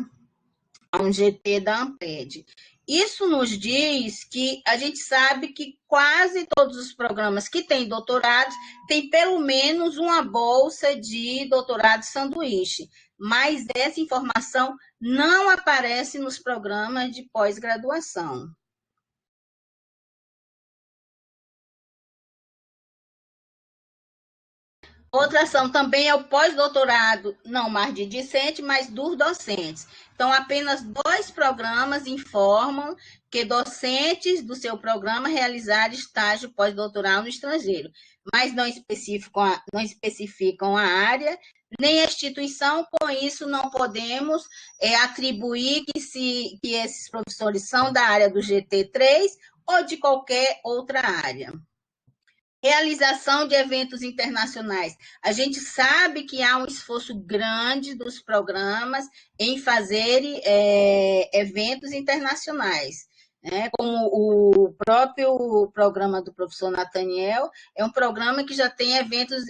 Amped. Isso nos diz que a gente sabe que quase todos os programas que têm doutorados têm pelo menos uma bolsa de doutorado sanduíche, mas essa informação não aparece nos programas de pós-graduação. Outra ação também é o pós-doutorado, não mais de discente, mas dos docentes. Então, apenas 2 programas informam que docentes do seu programa realizaram estágio pós-doutoral no estrangeiro, mas não especificam a área, nem a instituição. Com isso, não podemos atribuir que esses professores são da área do GT3 ou de qualquer outra área. Realização de eventos internacionais. A gente sabe que há um esforço grande dos programas em fazer eventos internacionais, né? Como o próprio programa do professor Nathaniel, é um programa que já tem eventos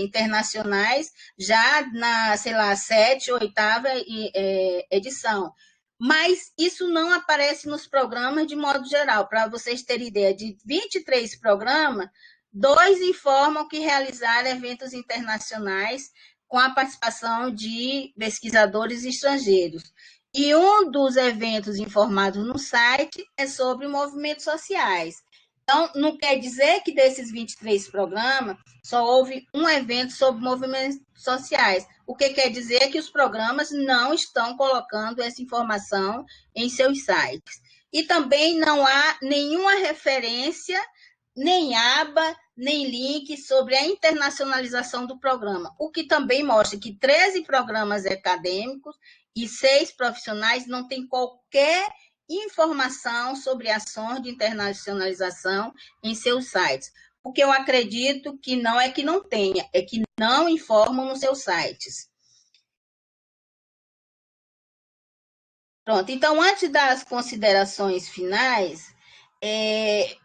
internacionais já na, sei lá, 7ª, 8ª edição. Mas isso não aparece nos programas de modo geral. Para vocês terem ideia, de 23 programas, 2 informam que realizaram eventos internacionais com a participação de pesquisadores estrangeiros. E um dos eventos informados no site é sobre movimentos sociais. Então, não quer dizer que desses 23 programas só houve um evento sobre movimentos sociais. O que quer dizer é que os programas não estão colocando essa informação em seus sites. E também não há nenhuma referência, nem aba, nem link sobre a internacionalização do programa, o que também mostra que 13 programas acadêmicos e 6 profissionais não têm qualquer informação sobre ações de internacionalização em seus sites. O que eu acredito que não é que não tenha, é que não informam nos seus sites. Pronto, então, antes das considerações finais,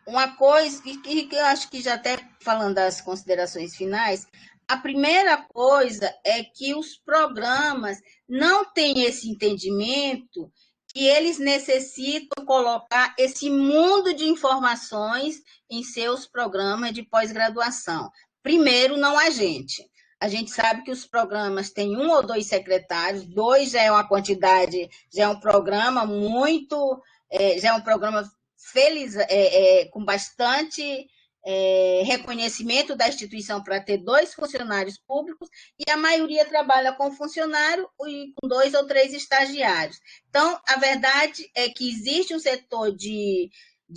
uma coisa que eu acho que já até falando das considerações finais, a primeira coisa é que os programas não têm esse entendimento que eles necessitam colocar esse mundo de informações em seus programas de pós-graduação. Primeiro, não há gente. A gente sabe que os programas têm 1 ou 2 secretários, 2 já é uma quantidade, já é um programa muito, já é um programa feliz, com bastante reconhecimento da instituição para ter 2 funcionários públicos, e a maioria trabalha com funcionário e com 2 ou 3 estagiários. Então, a verdade é que existe um setor de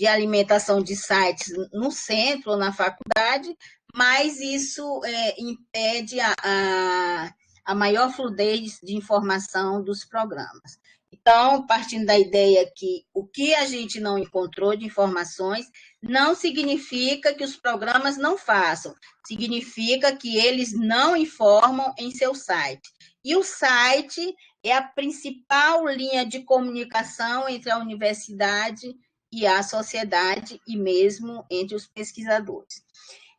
alimentação de sites no centro ou na faculdade, mas isso impede a maior fluidez de informação dos programas. Então, partindo da ideia que o que a gente não encontrou de informações não significa que os programas não façam, significa que eles não informam em seu site. E o site é a principal linha de comunicação entre a universidade e a sociedade, e mesmo entre os pesquisadores.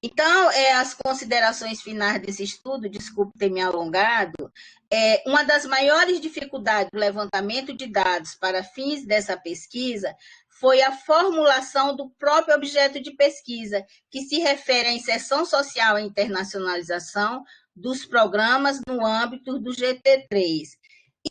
Então, as considerações finais desse estudo, desculpe ter me alongado, uma das maiores dificuldades do levantamento de dados para fins dessa pesquisa foi a formulação do próprio objeto de pesquisa, que se refere à inserção social e internacionalização dos programas no âmbito do GT3.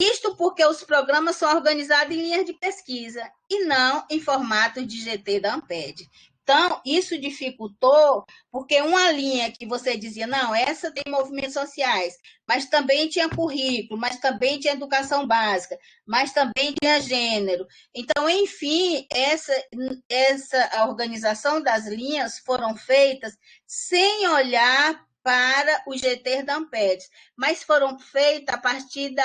Isto porque os programas são organizados em linhas de pesquisa e não em formato de GT da Amped. Então, isso dificultou, porque uma linha que você dizia, não, essa tem movimentos sociais, mas também tinha currículo, mas também tinha educação básica, mas também tinha gênero. Então, enfim, essa organização das linhas foram feitas sem olhar para o GT da Amped, mas foram feitas a partir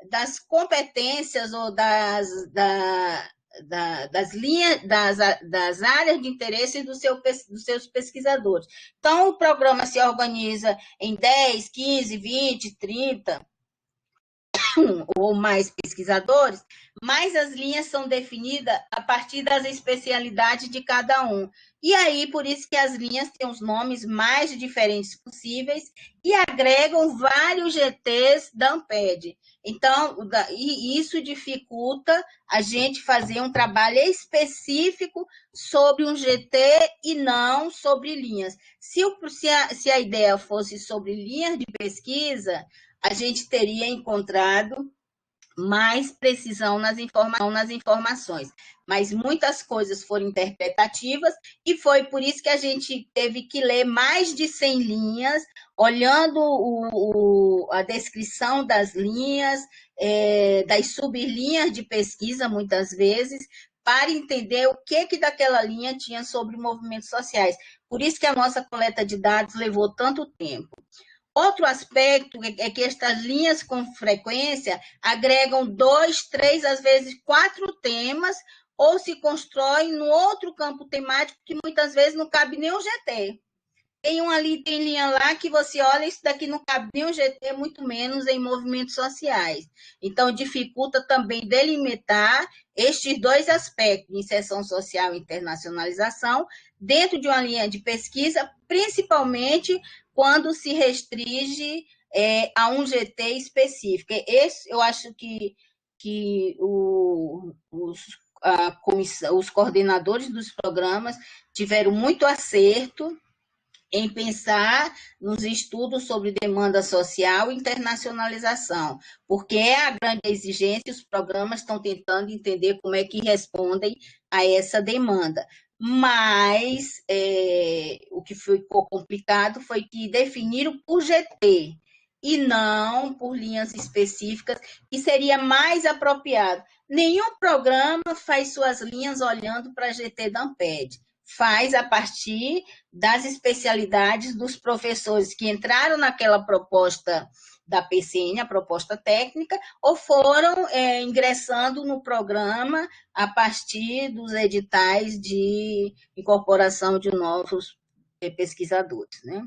das competências ou das linhas, das áreas de interesse dos seus pesquisadores. Então, o programa se organiza em 10, 15, 20, 30 ou mais pesquisadores, mas as linhas são definidas a partir das especialidades de cada um. E aí, por isso que as linhas têm os nomes mais diferentes possíveis e agregam vários GTs da Amped. Então, isso dificulta a gente fazer um trabalho específico sobre um GT e não sobre linhas. Se a ideia fosse sobre linhas de pesquisa, a gente teria encontrado mais precisão nas informações. Mas muitas coisas foram interpretativas e foi por isso que a gente teve que ler mais de 100 linhas, olhando a descrição das linhas, das sublinhas de pesquisa, muitas vezes, para entender o que daquela linha tinha sobre movimentos sociais. Por isso que a nossa coleta de dados levou tanto tempo. Outro aspecto é que estas linhas com frequência agregam 2, 3, às vezes 4 temas, ou se constroem no outro campo temático que muitas vezes não cabe nem um GT. Tem linha lá que você olha, isso daqui não cabe nem um GT, muito menos em movimentos sociais. Então, dificulta também delimitar estes dois aspectos, inserção social e internacionalização, dentro de uma linha de pesquisa, principalmente quando se restringe a um GT específico. Esse, eu acho que os coordenadores dos programas tiveram muito acerto em pensar nos estudos sobre demanda social e internacionalização, porque é a grande exigência e os programas estão tentando entender como é que respondem a essa demanda. Mas o que ficou complicado foi que definiram por GT e não por linhas específicas, que seria mais apropriado. Nenhum programa faz suas linhas olhando para a GT da Amped, faz a partir das especialidades dos professores que entraram naquela proposta da PCN, a proposta técnica, ou foram ingressando no programa a partir dos editais de incorporação de novos pesquisadores, né?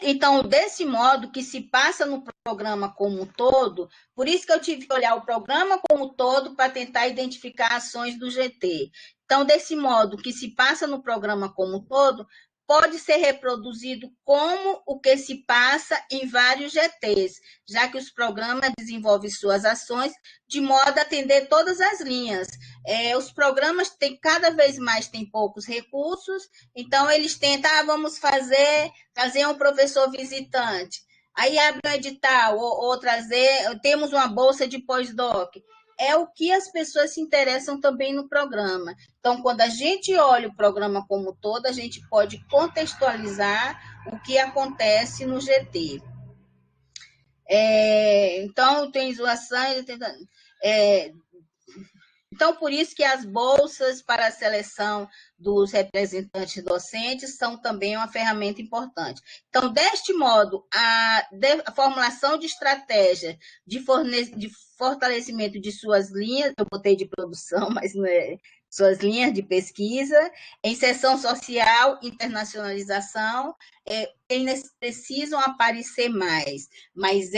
Então, desse modo que se passa no programa como um todo, por isso que eu tive que olhar o programa como um todo para tentar identificar ações do GT. Então, desse modo que se passa no programa como um todo, pode ser reproduzido como o que se passa em vários GTs, já que os programas desenvolvem suas ações de modo a atender todas as linhas. Os programas cada vez mais têm poucos recursos, então eles tentam, vamos trazer um professor visitante, aí abre um edital, ou temos uma bolsa de pós-doc. É o que as pessoas se interessam também no programa. Então, quando a gente olha o programa como todo, a gente pode contextualizar o que acontece no GT. Então, tem ações. Então, por isso que as bolsas para a seleção dos representantes docentes são também uma ferramenta importante. Então, deste modo, a formulação de estratégia de fortalecimento de suas linhas, eu botei de produção, mas não é, suas linhas de pesquisa, inserção social, internacionalização, eles precisam aparecer mais, mas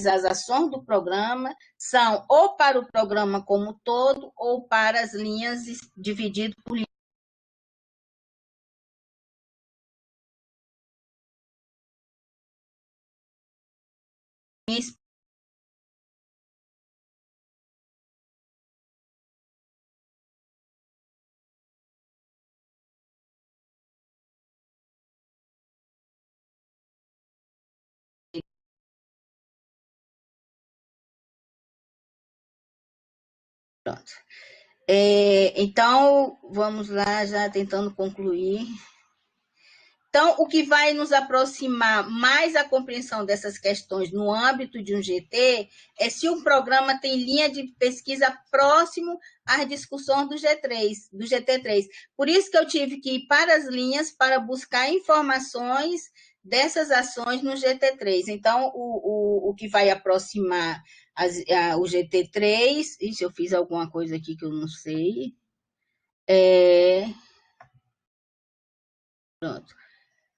as ações do programa são ou para o programa como um todo, ou para as linhas divididas por linhas. Pronto. Então, vamos lá, já tentando concluir. Então, o que vai nos aproximar mais a compreensão dessas questões no âmbito de um GT é se o programa tem linha de pesquisa próximo às discussões do GT3. Por isso que eu tive que ir para as linhas para buscar informações dessas ações no GT3. Então, o que vai aproximar o GT3... Ixi, eu fiz alguma coisa aqui que eu não sei. Pronto.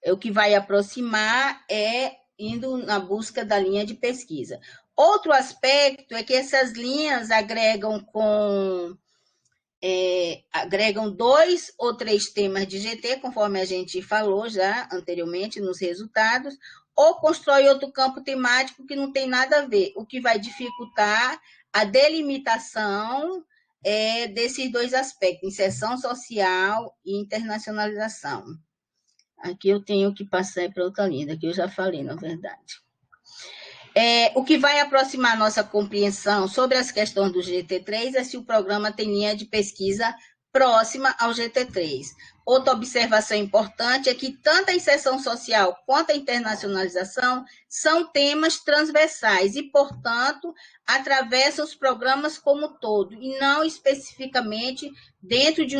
O que vai aproximar é indo na busca da linha de pesquisa. Outro aspecto é que essas linhas agregam 2 ou 3 temas de GT, conforme a gente falou já anteriormente nos resultados, ou constrói outro campo temático que não tem nada a ver, o que vai dificultar a delimitação desses 2 aspectos, inserção social e internacionalização. Aqui eu tenho que passar para outra linha, que eu já falei, na verdade. O que vai aproximar a nossa compreensão sobre as questões do GT3 é se o programa tem linha de pesquisa próxima ao GT3. Outra observação importante é que tanto a inserção social quanto a internacionalização são temas transversais e, portanto, atravessam os programas como um todo, e não especificamente dentro de um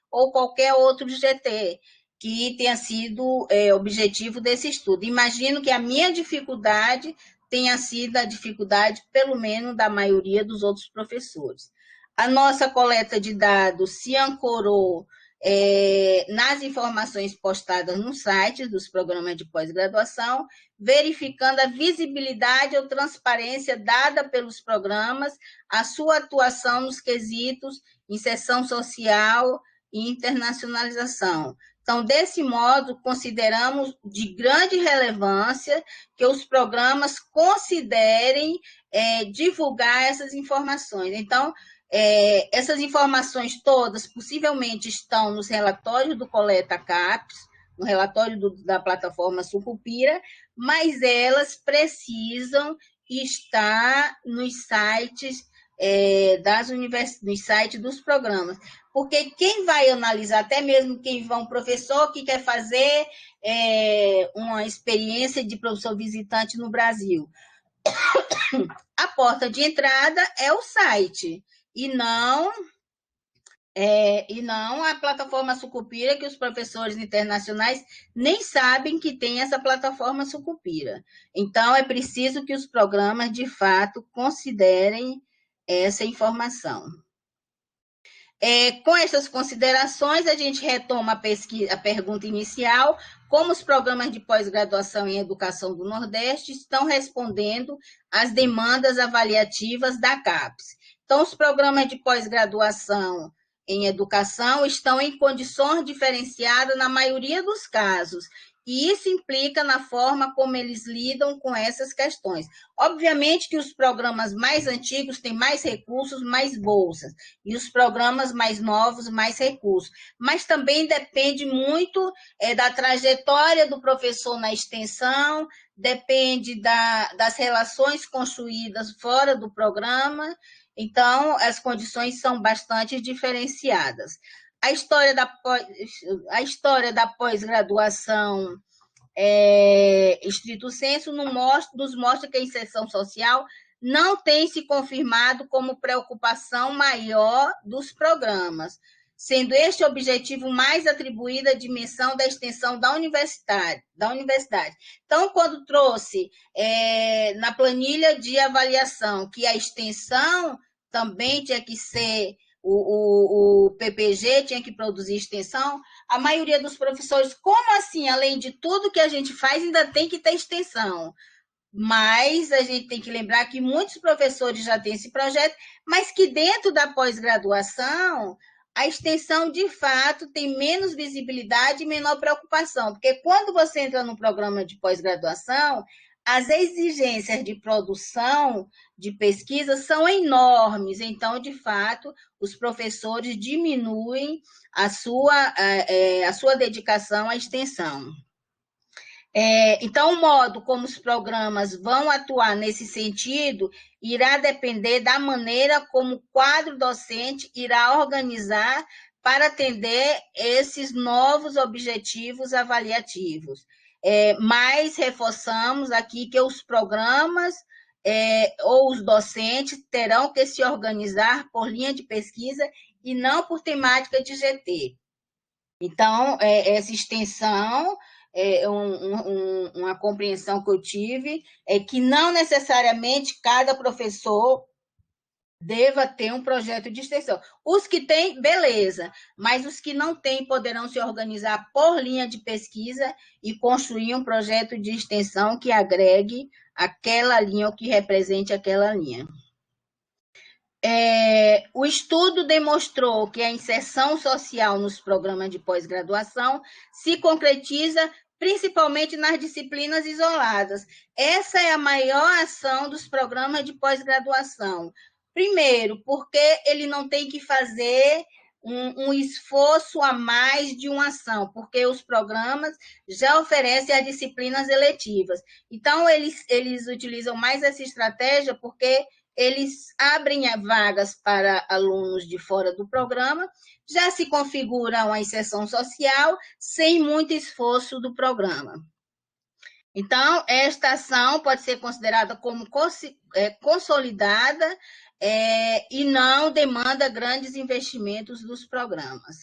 ou qualquer outro GT que tenha sido objetivo desse estudo. Imagino que a minha dificuldade tenha sido a dificuldade, pelo menos, da maioria dos outros professores. A nossa coleta de dados se ancorou nas informações postadas no site dos programas de pós-graduação, verificando a visibilidade ou transparência dada pelos programas, a sua atuação nos quesitos inserção social e internacionalização. Então, desse modo, consideramos de grande relevância que os programas considerem divulgar essas informações. Então, essas informações todas possivelmente estão nos relatórios do Coleta CAPES, no relatório da plataforma Sucupira, mas elas precisam estar nos sites nos sites dos programas, porque quem vai analisar, até mesmo quem vai um professor que quer fazer uma experiência de professor visitante no Brasil, a porta de entrada é o site, e não a plataforma Sucupira, que os professores internacionais nem sabem que tem essa plataforma Sucupira. Então, é preciso que os programas, de fato, considerem essa informação. Com essas considerações, a gente retoma a pergunta inicial: como os programas de pós-graduação em educação do Nordeste estão respondendo às demandas avaliativas da CAPES? Então, os programas de pós-graduação em educação estão em condições diferenciadas na maioria dos casos, e isso implica na forma como eles lidam com essas questões. Obviamente que os programas mais antigos têm mais recursos, mais bolsas, e os programas mais novos, mais recursos. Mas também depende muito da trajetória do professor na extensão, depende das relações construídas fora do programa. Então, as condições são bastante diferenciadas. A história da pós-graduação estrito sensu nos mostra que a inserção social não tem se confirmado como preocupação maior dos programas, sendo este objetivo mais atribuído à dimensão da extensão da universidade. Então, quando trouxe na planilha de avaliação que a extensão também tinha que ser, o PPG tinha que produzir extensão, a maioria dos professores, como assim, além de tudo que a gente faz, ainda tem que ter extensão? Mas a gente tem que lembrar que muitos professores já têm esse projeto, mas que dentro da pós-graduação, a extensão, de fato, tem menos visibilidade e menor preocupação, porque quando você entra no programa de pós-graduação, as exigências de produção de pesquisa são enormes, então, de fato, os professores diminuem a sua dedicação à extensão. Então, o modo como os programas vão atuar nesse sentido irá depender da maneira como o quadro docente irá organizar para atender esses novos objetivos avaliativos. Mas reforçamos aqui que os programas ou os docentes terão que se organizar por linha de pesquisa e não por temática de GT. Então, essa extensão, uma compreensão que eu tive, é que não necessariamente cada professor deva ter um projeto de extensão. Os que têm, beleza, mas os que não têm poderão se organizar por linha de pesquisa e construir um projeto de extensão que agregue aquela linha ou que represente aquela linha. O estudo demonstrou que a inserção social nos programas de pós-graduação se concretiza principalmente nas disciplinas isoladas. Essa é a maior ação dos programas de pós-graduação. Primeiro, porque ele não tem que fazer um esforço a mais de uma ação, porque os programas já oferecem as disciplinas eletivas. Então, eles utilizam mais essa estratégia porque eles abrem vagas para alunos de fora do programa, já se configura uma inserção social sem muito esforço do programa. Então, esta ação pode ser considerada como consolidada e não demanda grandes investimentos dos programas.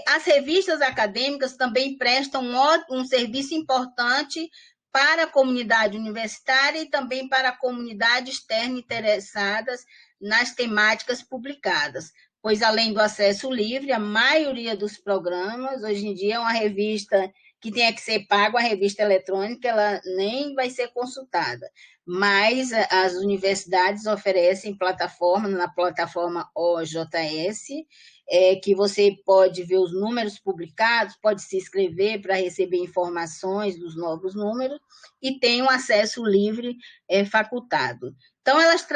As revistas acadêmicas também prestam um serviço importante para a comunidade universitária e também para a comunidade externa interessadas nas temáticas publicadas, pois, além do acesso livre, a maioria dos programas, hoje em dia, é uma revista que tenha que ser paga, a revista eletrônica, ela nem vai ser consultada, mas as universidades oferecem na plataforma OJS, que você pode ver os números publicados, pode se inscrever para receber informações dos novos números e tem um acesso livre facultado. Então, elas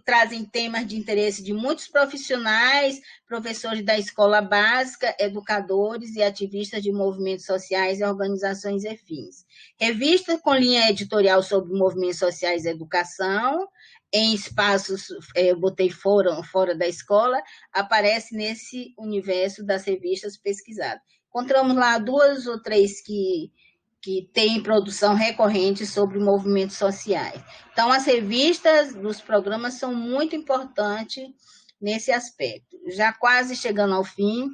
trazem temas de interesse de muitos profissionais, professores da escola básica, educadores e ativistas de movimentos sociais e organizações afins. Revista com linha editorial sobre movimentos sociais e educação, em espaços, eu botei fora da escola, aparece nesse universo das revistas pesquisadas. Encontramos lá 2 ou 3 que têm produção recorrente sobre movimentos sociais. Então, as revistas dos programas são muito importantes nesse aspecto. Já quase chegando ao fim,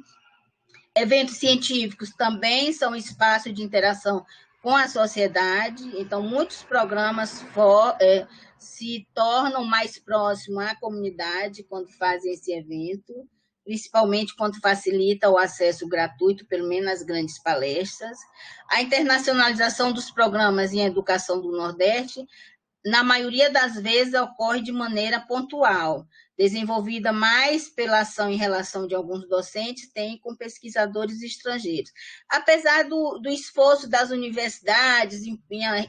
eventos científicos também são espaço de interação com a sociedade, então muitos programas se tornam mais próximos à comunidade quando fazem esse evento, principalmente quando facilita o acesso gratuito, pelo menos nas grandes palestras. A internacionalização dos programas em educação do Nordeste, na maioria das vezes, ocorre de maneira pontual, desenvolvida mais pela ação em relação de alguns docentes, tem com pesquisadores estrangeiros. Apesar do esforço das universidades em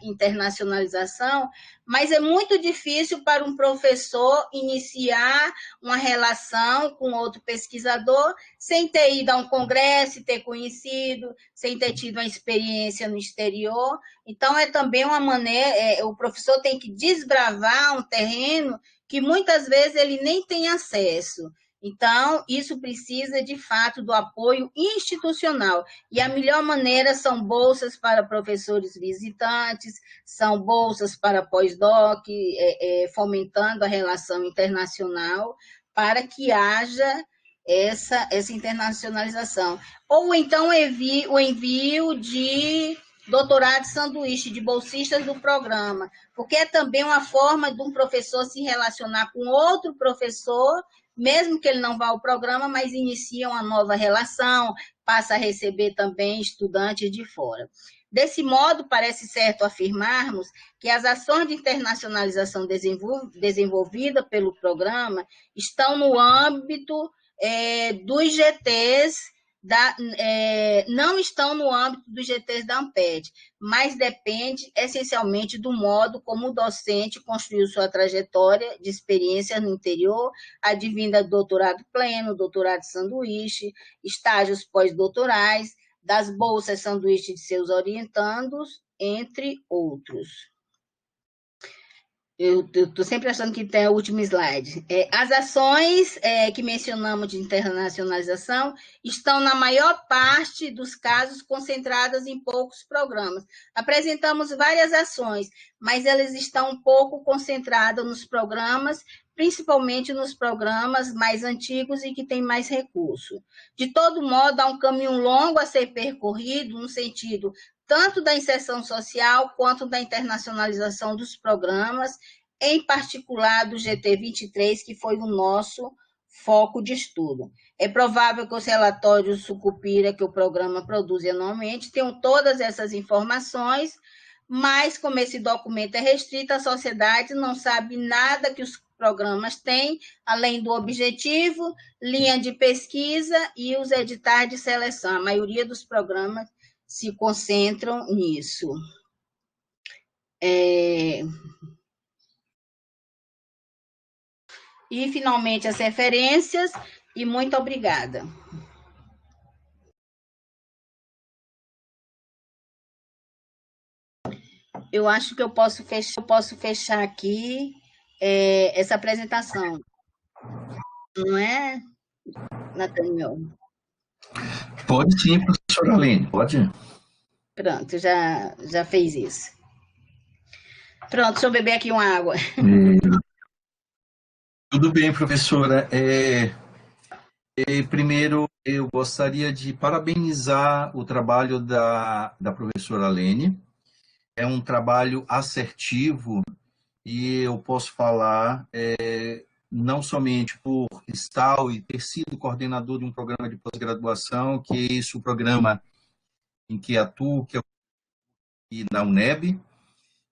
internacionalização, mas é muito difícil para um professor iniciar uma relação com outro pesquisador sem ter ido a um congresso, ter conhecido, sem ter tido uma experiência no exterior. Então, é também uma maneira, o professor tem que desbravar um terreno que muitas vezes ele nem tem acesso. Então, isso precisa, de fato, do apoio institucional. E a melhor maneira são bolsas para professores visitantes, são bolsas para pós-doc, fomentando a relação internacional, para que haja essa internacionalização. Ou então o envio de doutorado sanduíche, de bolsistas do programa, porque é também uma forma de um professor se relacionar com outro professor, mesmo que ele não vá ao programa, mas inicia uma nova relação, passa a receber também estudantes de fora. Desse modo, parece certo afirmarmos que as ações de internacionalização desenvolvidas pelo programa estão no âmbito dos GTs, não estão no âmbito dos GTs da Amped, mas depende essencialmente do modo como o docente construiu sua trajetória de experiência no interior, advinda do doutorado pleno, doutorado sanduíche, estágios pós-doutorais, das bolsas sanduíche de seus orientandos, entre outros. Eu estou sempre achando que tem o último slide. As ações que mencionamos de internacionalização estão, na maior parte dos casos, concentradas em poucos programas. Apresentamos várias ações, mas elas estão um pouco concentradas nos programas, principalmente nos programas mais antigos e que têm mais recursos. De todo modo, há um caminho longo a ser percorrido, no sentido tanto da inserção social quanto da internacionalização dos programas, em particular do GT23, que foi o nosso foco de estudo. É provável que os relatórios Sucupira que o programa produz anualmente tenham todas essas informações, mas como esse documento é restrito, a sociedade não sabe nada que os programas têm, além do objetivo, linha de pesquisa e os editais de seleção. A maioria dos programas se concentram nisso. E, finalmente, as referências, e muito obrigada. Eu acho que eu posso fechar aqui essa apresentação. Não é, Nathaniel? Pode sim, professora Aline, pode. Pronto, já fez isso. Pronto, deixa eu beber aqui uma água. Tudo bem, professora. Primeiro, eu gostaria de parabenizar o trabalho da professora Lene. É um trabalho assertivo e eu posso falar não somente por estar e ter sido coordenador de um programa de pós-graduação, que é esse o programa em que atuo, que é na UNEB,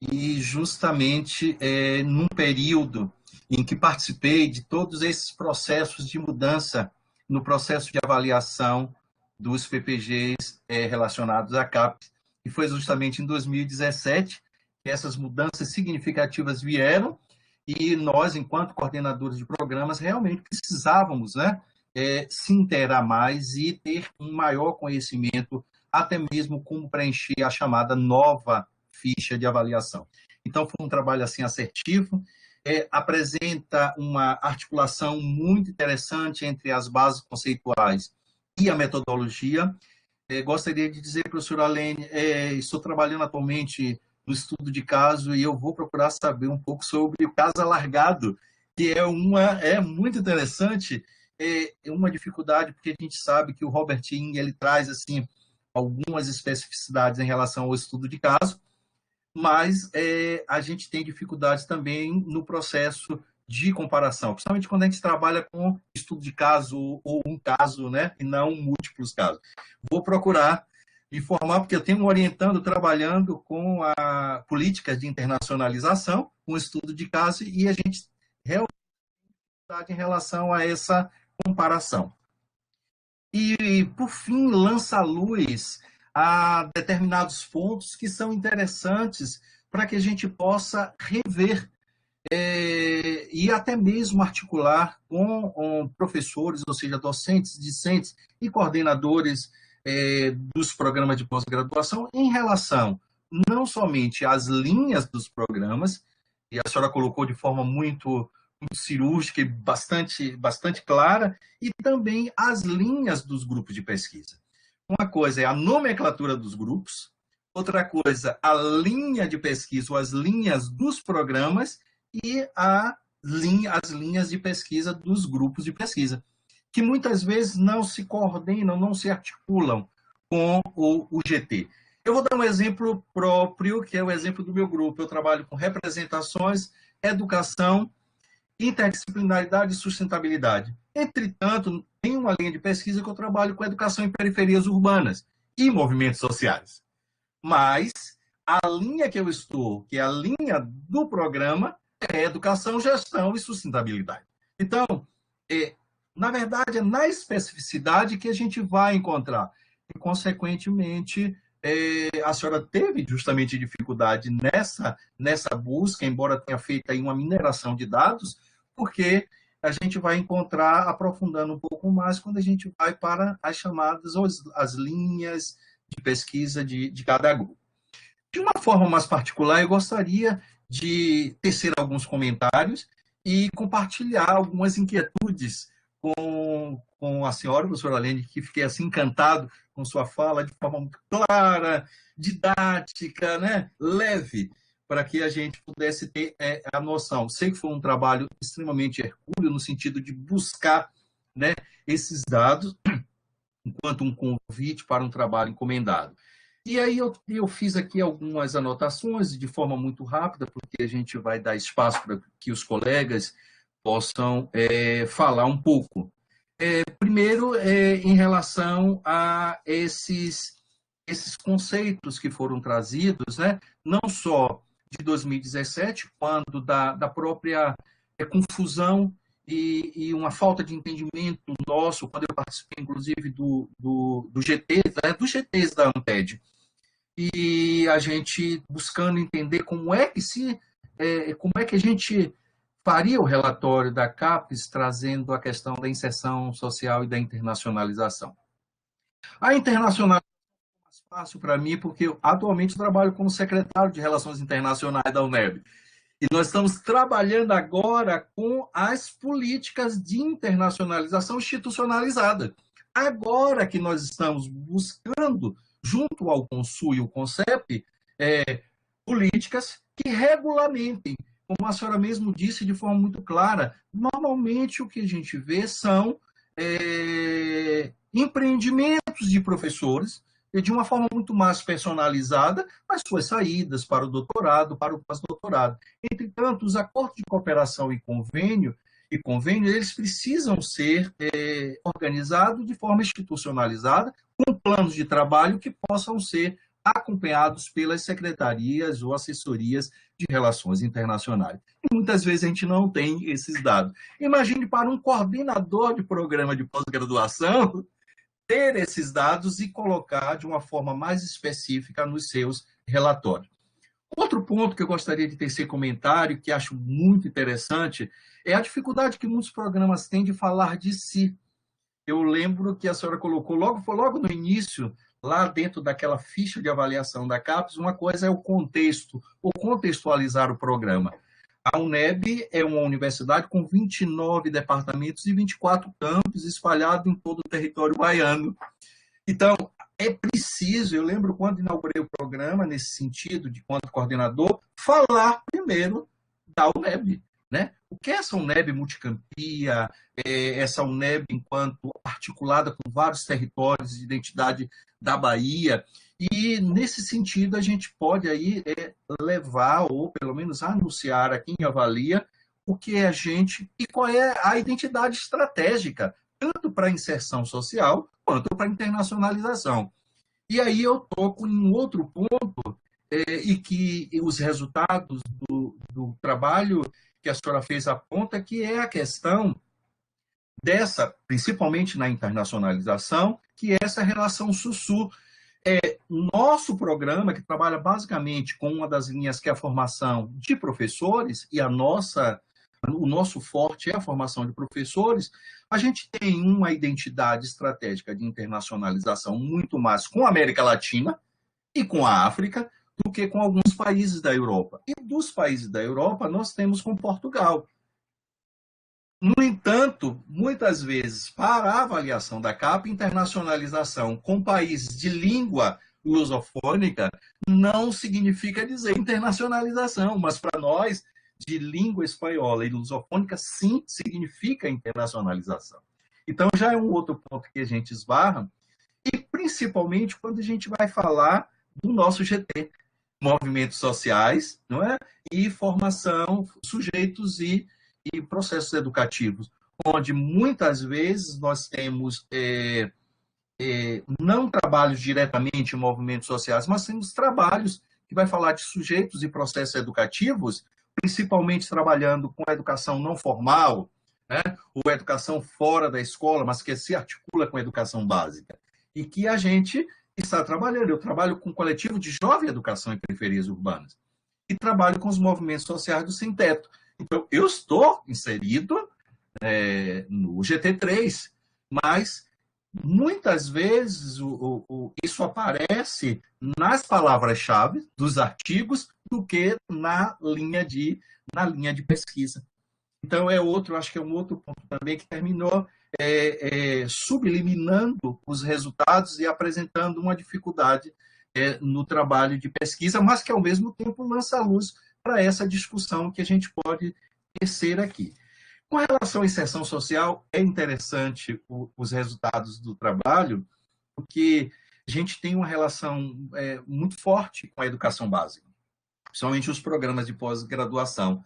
e justamente num período em que participei de todos esses processos de mudança no processo de avaliação dos PPGs relacionados à CAPES, e foi justamente em 2017 que essas mudanças significativas vieram, e nós, enquanto coordenadores de programas, realmente precisávamos, né, se inteirar mais e ter um maior conhecimento, até mesmo como preencher a chamada nova ficha de avaliação. Então, foi um trabalho assim assertivo, apresenta uma articulação muito interessante entre as bases conceituais e a metodologia. Gostaria de dizer, professora Alene, estou trabalhando atualmente no estudo de caso e eu vou procurar saber um pouco sobre o caso alargado, que é muito interessante, uma dificuldade, porque a gente sabe que o Robert Ing, ele traz assim algumas especificidades em relação ao estudo de caso, mas a gente tem dificuldades também no processo de comparação, principalmente quando a gente trabalha com estudo de caso ou um caso, né, e não múltiplos casos. Vou procurar informar, porque eu tenho um orientando trabalhando com a políticas de internacionalização, um estudo de caso, e a gente realmente tem em relação a essa comparação. E, por fim, lança a luz a determinados pontos que são interessantes para que a gente possa rever e até mesmo articular com professores, ou seja, docentes, discentes e coordenadores dos programas de pós-graduação em relação não somente às linhas dos programas, e a senhora colocou de forma muito cirúrgica e bastante clara, e também as linhas dos grupos de pesquisa. Uma coisa é a nomenclatura dos grupos, outra coisa, a linha de pesquisa, ou as linhas dos programas, e as linhas de pesquisa dos grupos de pesquisa, que muitas vezes não se coordenam, não se articulam com o GT. Eu vou dar um exemplo próprio, que é o exemplo do meu grupo. Eu trabalho com representações, educação, interdisciplinaridade e sustentabilidade. Entretanto, tem uma linha de pesquisa que eu trabalho com educação em periferias urbanas e movimentos sociais. Mas a linha que eu estou, que é a linha do programa, é educação, gestão e sustentabilidade. Então, na verdade, é na especificidade que a gente vai encontrar. E, consequentemente, a senhora teve justamente dificuldade nessa busca, embora tenha feito aí uma mineração de dados, porque a gente vai encontrar, aprofundando um pouco mais, quando a gente vai para as chamadas, as linhas de pesquisa de cada grupo. De uma forma mais particular, eu gostaria de tecer alguns comentários e compartilhar algumas inquietudes com a senhora, professora Lene, que fiquei assim encantado com sua fala de forma muito clara, didática, né? Leve, para que a gente pudesse ter a noção. Sei que foi um trabalho extremamente hercúleo no sentido de buscar, né, esses dados enquanto um convite para um trabalho encomendado. E aí eu fiz aqui algumas anotações de forma muito rápida, porque a gente vai dar espaço para que os colegas possam falar um pouco. Primeiro, em relação a esses conceitos que foram trazidos, né, não só de 2017, quando da própria confusão e uma falta de entendimento nosso, quando eu participei, inclusive, do GT, né, dos GTs da Amped, e a gente buscando entender como é que a gente faria o relatório da CAPES trazendo a questão da inserção social e da internacionalização. A internacionalização é mais fácil para mim, porque eu atualmente trabalho como secretário de Relações Internacionais da UNEB. E nós estamos trabalhando agora com as políticas de internacionalização institucionalizada. Agora que nós estamos buscando, junto ao Consul e o CONCEP, políticas que regulamentem, como a senhora mesmo disse de forma muito clara, normalmente o que a gente vê são empreendimentos de professores, de uma forma muito mais personalizada, as suas saídas para o doutorado, para o pós-doutorado. Entretanto, os acordos de cooperação e convênio, eles precisam ser organizados de forma institucionalizada, com planos de trabalho que possam ser acompanhados pelas secretarias ou assessorias de relações internacionais. E muitas vezes a gente não tem esses dados. Imagine para um coordenador de programa de pós-graduação ter esses dados e colocar de uma forma mais específica nos seus relatórios. Outro ponto que eu gostaria de tecer comentário, que acho muito interessante, é a dificuldade que muitos programas têm de falar de si. Eu lembro que a senhora colocou logo no início, lá dentro daquela ficha de avaliação da CAPES, uma coisa é o contexto, ou contextualizar o programa. A UNEB é uma universidade com 29 departamentos e 24 campos espalhados em todo o território baiano. Então, é preciso, eu lembro quando inaugurei o programa, nesse sentido, de quanto coordenador, falar primeiro da UNEB. Né? O que é essa UNEB multicampia, essa UNEB enquanto articulada com vários territórios de identidade da Bahia, e nesse sentido a gente pode aí levar, ou pelo menos anunciar a quem avalia, o que é a gente e qual é a identidade estratégica, tanto para a inserção social quanto para a internacionalização. E aí eu toco em um outro ponto, e que os resultados do trabalho que a senhora fez aponta, que é a questão dessa, principalmente na internacionalização, que é essa relação Sul-Sul. Nosso programa, que trabalha basicamente com uma das linhas que é a formação de professores, e o nosso forte é a formação de professores, a gente tem uma identidade estratégica de internacionalização muito mais com a América Latina e com a África do que com alguns países da Europa. E dos países da Europa, nós temos com Portugal. No entanto, muitas vezes, para a avaliação da CAP, internacionalização com países de língua lusofônica não significa dizer internacionalização, mas para nós, de língua espanhola e lusofônica, sim, significa internacionalização. Então, já é um outro ponto que a gente esbarra, e principalmente quando a gente vai falar do nosso GT, movimentos sociais, não é? E formação, sujeitos e processos educativos, onde muitas vezes nós temos não trabalhos diretamente em movimentos sociais, mas temos trabalhos que vai falar de sujeitos e processos educativos, principalmente trabalhando com a educação não formal, né? Ou educação fora da escola, mas que se articula com a educação básica. E que a gente está trabalhando. Eu trabalho com o coletivo de jovem educação em periferias urbanas e trabalho com os movimentos sociais do Sem Teto. Então, eu estou inserido no GT3, mas muitas vezes isso aparece nas palavras-chave dos artigos do que na linha de pesquisa. Então, acho que é um outro ponto também que terminou subliminando os resultados e apresentando uma dificuldade no trabalho de pesquisa, mas que, ao mesmo tempo, lança a luz para essa discussão que a gente pode tecer aqui. Com relação à inserção social, é interessante os resultados do trabalho, porque a gente tem uma relação muito forte com a educação básica, principalmente os programas de pós-graduação.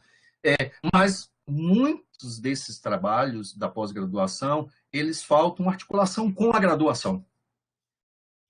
Mas muitos desses trabalhos da pós-graduação, eles faltam articulação com a graduação.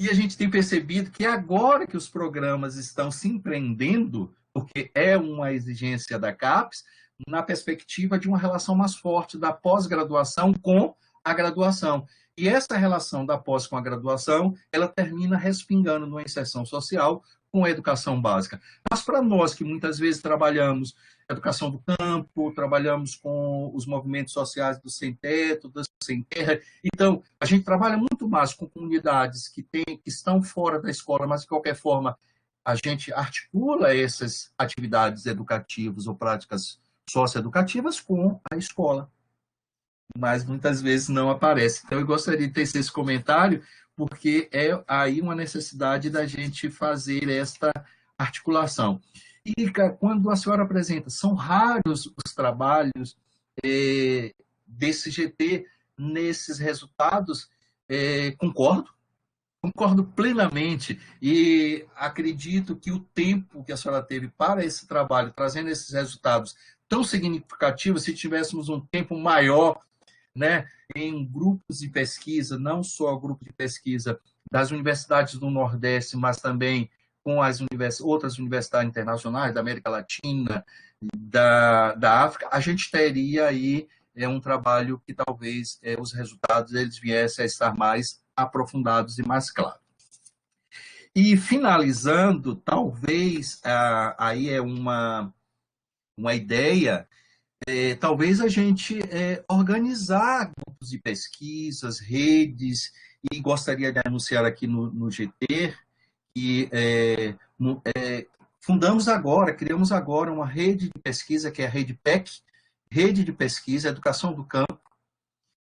E a gente tem percebido que agora que os programas estão se empreendendo, porque é uma exigência da CAPES, na perspectiva de uma relação mais forte da pós-graduação com a graduação. E essa relação da pós com a graduação, ela termina respingando numa inserção social com a educação básica. Mas para nós que muitas vezes trabalhamos educação do campo, trabalhamos com os movimentos sociais do sem-teto, do sem-terra, então a gente trabalha muito mais com comunidades que estão fora da escola, mas de qualquer forma a gente articula essas atividades educativas ou práticas socioeducativas com a escola, mas muitas vezes não aparece. Então, eu gostaria de ter esse comentário, porque é aí uma necessidade da gente fazer esta articulação. E quando a senhora apresenta, são raros os trabalhos desse GT nesses resultados, concordo plenamente e acredito que o tempo que a senhora teve para esse trabalho, trazendo esses resultados tão significativos, se tivéssemos um tempo maior, né, em grupos de pesquisa, não só o grupo de pesquisa das universidades do Nordeste, mas também com as outras universidades internacionais da América Latina, da África, a gente teria aí um trabalho que talvez os resultados eles viessem a estar mais aprofundados e mais claros. E finalizando, talvez aí é uma ideia, talvez a gente organizar grupos de pesquisas, redes, e gostaria de anunciar aqui no GT que criamos agora uma rede de pesquisa, que é a Rede PEC, Rede de Pesquisa, Educação do Campo,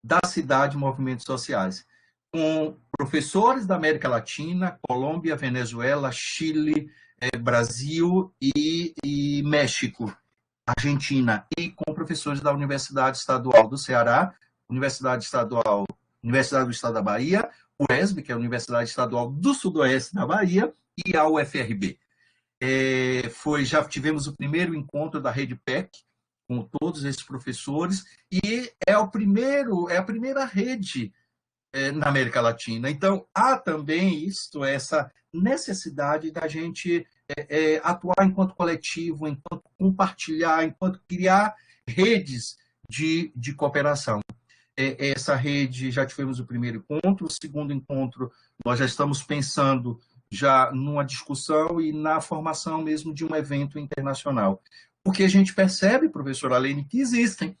da Cidade e Movimentos Sociais, com professores da América Latina, Colômbia, Venezuela, Chile, Brasil e México, Argentina, e com professores da Universidade Estadual do Ceará, Universidade do Estado da Bahia, UESB, que é a Universidade Estadual do Sudoeste da Bahia, e a UFRB. Já tivemos o primeiro encontro da Rede PEC, com todos esses professores, e é a primeira rede na América Latina. Então, há também essa necessidade da gente atuar enquanto coletivo, enquanto compartilhar, enquanto criar redes de cooperação. Essa rede, já tivemos o primeiro encontro, o segundo encontro, nós já estamos pensando já numa discussão e na formação mesmo de um evento internacional. Porque a gente percebe, professora Alene, que existem,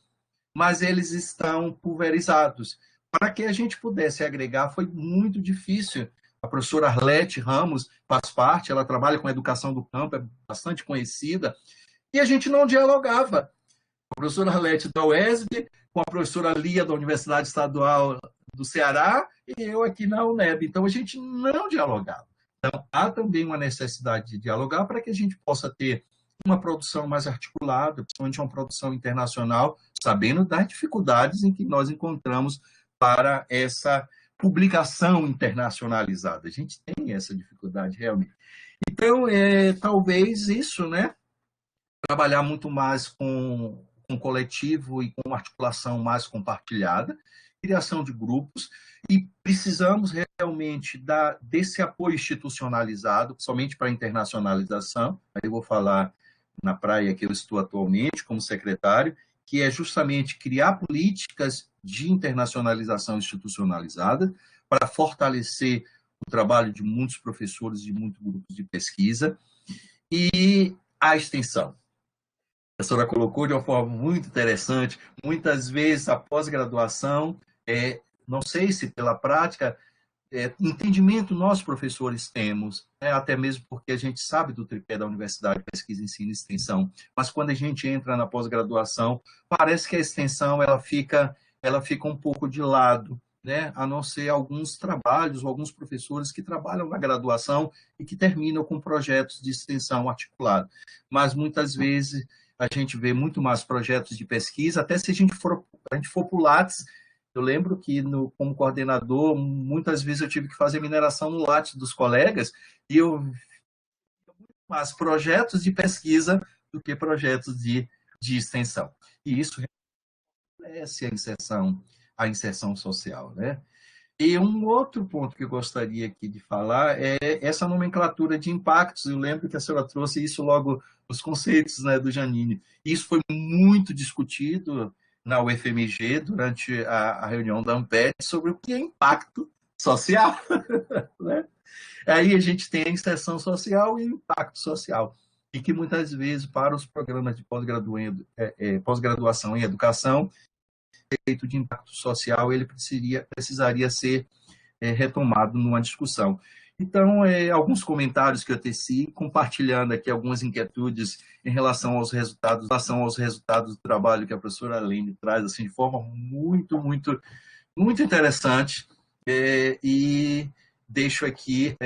mas eles estão pulverizados. Para que a gente pudesse agregar, foi muito difícil. A professora Arlete Ramos faz parte, ela trabalha com a educação do campo, é bastante conhecida, e a gente não dialogava. A professora Arlete da UESB, com a professora Lia da Universidade Estadual do Ceará, e eu aqui na UNEB. Então, a gente não dialogava. Então, há também uma necessidade de dialogar para que a gente possa ter uma produção mais articulada, principalmente uma produção internacional, sabendo das dificuldades em que nós encontramos para essa publicação internacionalizada. A gente tem essa dificuldade realmente. Então, talvez isso, né? Trabalhar muito mais com coletivo e com uma articulação mais compartilhada, criação de grupos, e precisamos realmente desse apoio institucionalizado, somente para a internacionalização. Aí eu vou falar na praia que eu estou atualmente como secretário, que é justamente criar políticas de internacionalização institucionalizada para fortalecer o trabalho de muitos professores e muitos grupos de pesquisa e a extensão. A senhora colocou de uma forma muito interessante, muitas vezes a pós-graduação não sei se pela prática, entendimento nós, professores, temos, até mesmo porque a gente sabe do tripé da universidade, pesquisa, ensino e extensão, mas quando a gente entra na pós-graduação, parece que a extensão ela fica um pouco de lado, né? A não ser alguns trabalhos, alguns professores que trabalham na graduação e que terminam com projetos de extensão articulado. Mas muitas vezes a gente vê muito mais projetos de pesquisa, até se a gente for para o Lattes. Eu lembro que, como coordenador, muitas vezes eu tive que fazer mineração no Lattes dos colegas, e eu mais projetos de pesquisa do que projetos de extensão. E isso reflete a inserção social, né? E um outro ponto que eu gostaria aqui de falar é essa nomenclatura de impactos. Eu lembro que a senhora trouxe isso logo nos conceitos, né, do Janine. Isso foi muito discutido na UFMG durante a reunião da ANPET sobre o que é impacto social. Né? Aí a gente tem a inserção social e o impacto social. E que muitas vezes, para os programas de pós-graduação em educação, conceito de impacto social ele precisaria ser retomado numa discussão. Então, alguns comentários que eu teci, compartilhando aqui algumas inquietudes em relação aos resultados do trabalho que a professora Aline traz, assim, de forma muito, muito, muito interessante, e deixo aqui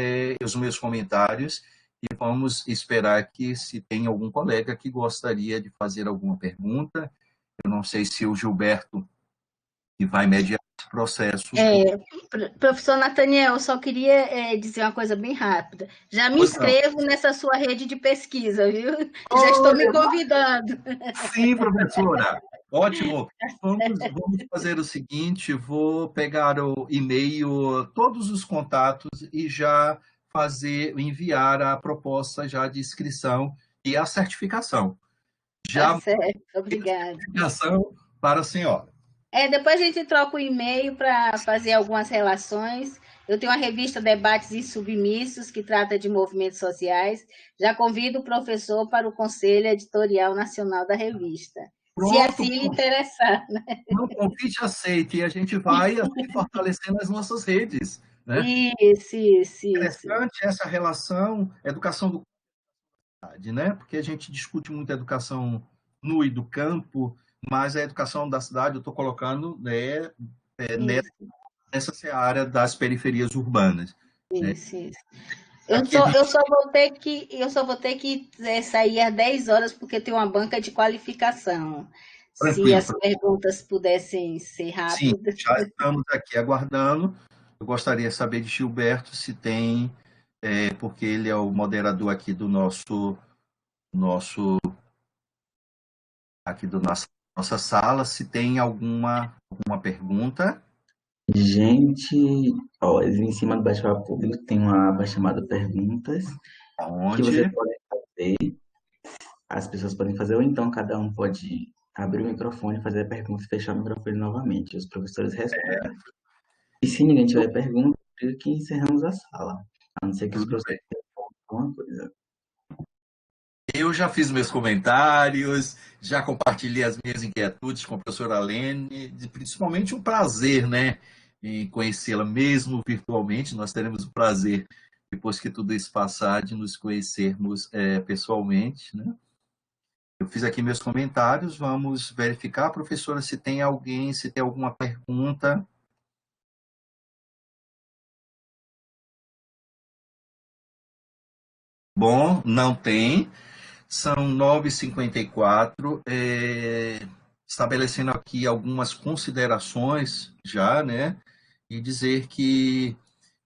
os meus comentários e vamos esperar que se tem algum colega que gostaria de fazer alguma pergunta. Eu não sei se o Gilberto que vai mediar esse processo. Professor Nathaniel, eu só queria dizer uma coisa bem rápida. Já me inscrevo nessa sua rede de pesquisa, viu? Já estou me convidando. Sim, professora. Ótimo. Vamos fazer o seguinte, vou pegar o e-mail, todos os contatos e já enviar a proposta já de inscrição e a certificação. Tá certo, obrigada. Certificação para a senhora. Depois a gente troca o e-mail para fazer algumas relações. Eu tenho a revista Debates e Submissos, que trata de movimentos sociais. Já convido o professor para o Conselho Editorial Nacional da revista. Pronto, se assim lhe interessar. Né? Um convite aceito, e a gente vai assim, fortalecendo as nossas redes. Né? Isso. Interessante essa relação, educação do né? Porque a gente discute muito a educação no e do campo, mas a educação da cidade eu estou colocando nessa seara das periferias urbanas. Isso. Eu só vou ter que sair às 10 horas, porque tem uma banca de qualificação. Tranquilo. Se as perguntas pudessem ser rápidas. Sim, já estamos aqui aguardando. Eu gostaria de saber de Gilberto se tem, porque ele é o moderador aqui do nossa sala, se tem alguma pergunta. Gente, em cima do bate-papo público tem uma aba chamada Perguntas, Onde? que você pode fazer, as pessoas podem fazer, ou então cada um pode abrir o microfone, fazer a pergunta e fechar o microfone novamente, os professores respondem. E se ninguém tiver pergunta, acredito que encerramos a sala, a não ser que os professores tenham alguma coisa. Eu já fiz meus comentários, já compartilhei as minhas inquietudes com a professora Lene, principalmente um prazer, né, em conhecê-la mesmo virtualmente. Nós teremos o prazer, depois que tudo isso passar, de nos conhecermos pessoalmente, né? Eu fiz aqui meus comentários, vamos verificar, professora, se tem alguma pergunta. Bom, não tem. São 9h54, estabelecendo aqui algumas considerações já, né? E dizer que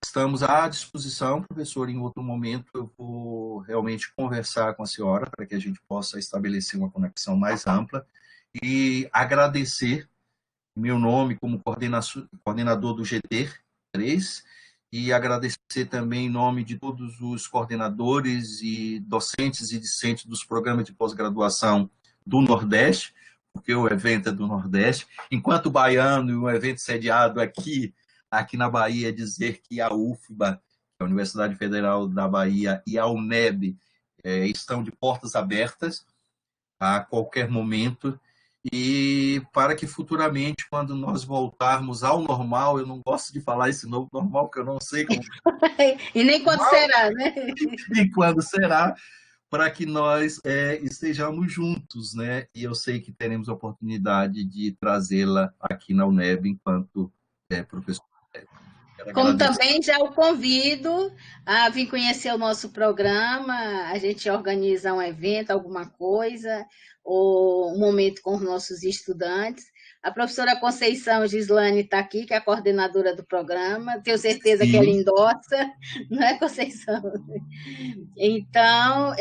estamos à disposição, professor, em outro momento eu vou realmente conversar com a senhora para que a gente possa estabelecer uma conexão mais ampla e agradecer meu nome como coordenador do GT3 e agradecer também em nome de todos os coordenadores e docentes e discentes dos programas de pós-graduação do Nordeste, porque o evento é do Nordeste. Enquanto baiano e um evento sediado aqui na Bahia, dizer que a UFBA, a Universidade Federal da Bahia, e a UNEB estão de portas abertas a qualquer momento e para que futuramente, quando nós voltarmos ao normal, eu não gosto de falar esse novo normal, porque eu não sei como E nem quando será, né? e quando será, para que nós estejamos juntos, né? E eu sei que teremos a oportunidade de trazê-la aqui na UNEB enquanto professor. Quero Como agradecer. também já o convido a vir conhecer o nosso programa, a gente organiza um evento, alguma coisa, ou um momento com os nossos estudantes. A professora Conceição Gislane está aqui, que é a coordenadora do programa, tenho certeza que ela Sim, endossa, não é, Conceição? Então,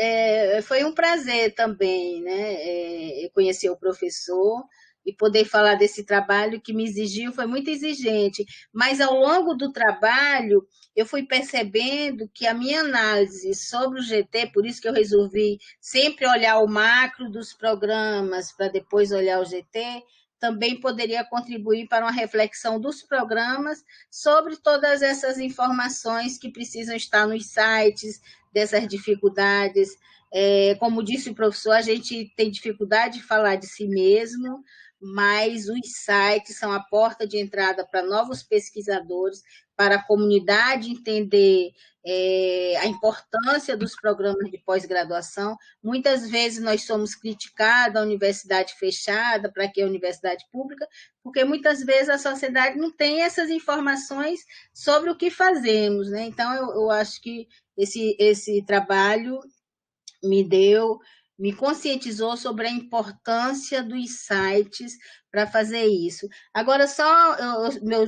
foi um prazer também, né, conhecer o professor e poder falar desse trabalho que me exigiu, foi muito exigente, mas ao longo do trabalho eu fui percebendo que a minha análise sobre o GT, por isso que eu resolvi sempre olhar o macro dos programas para depois olhar o GT, também poderia contribuir para uma reflexão dos programas sobre todas essas informações que precisam estar nos sites, dessas dificuldades. Como disse o professor, a gente tem dificuldade de falar de si mesmo, mas os sites são a porta de entrada para novos pesquisadores, para a comunidade entender a importância dos programas de pós-graduação. Muitas vezes nós somos criticados, a universidade fechada, para que a universidade pública, porque muitas vezes a sociedade não tem essas informações sobre o que fazemos, né? Então, eu acho que esse trabalho me conscientizou sobre a importância dos sites para fazer isso. Agora,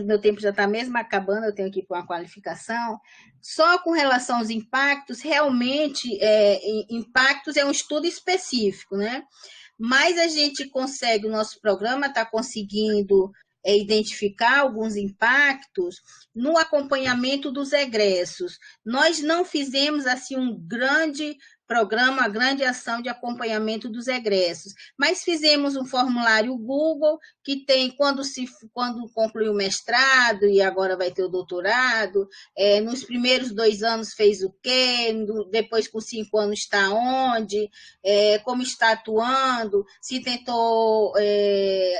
meu tempo já está mesmo acabando, eu tenho que ir para uma qualificação, só com relação aos impactos, realmente, impactos é um estudo específico, né? Mas a gente consegue, o nosso programa está conseguindo identificar alguns impactos no acompanhamento dos egressos. Nós não fizemos assim um grande programa, uma grande ação de acompanhamento dos egressos, mas fizemos um formulário Google que tem quando concluiu o mestrado e agora vai ter o doutorado, nos primeiros 2 anos fez o quê, depois com 5 anos está onde, como está atuando, se tentou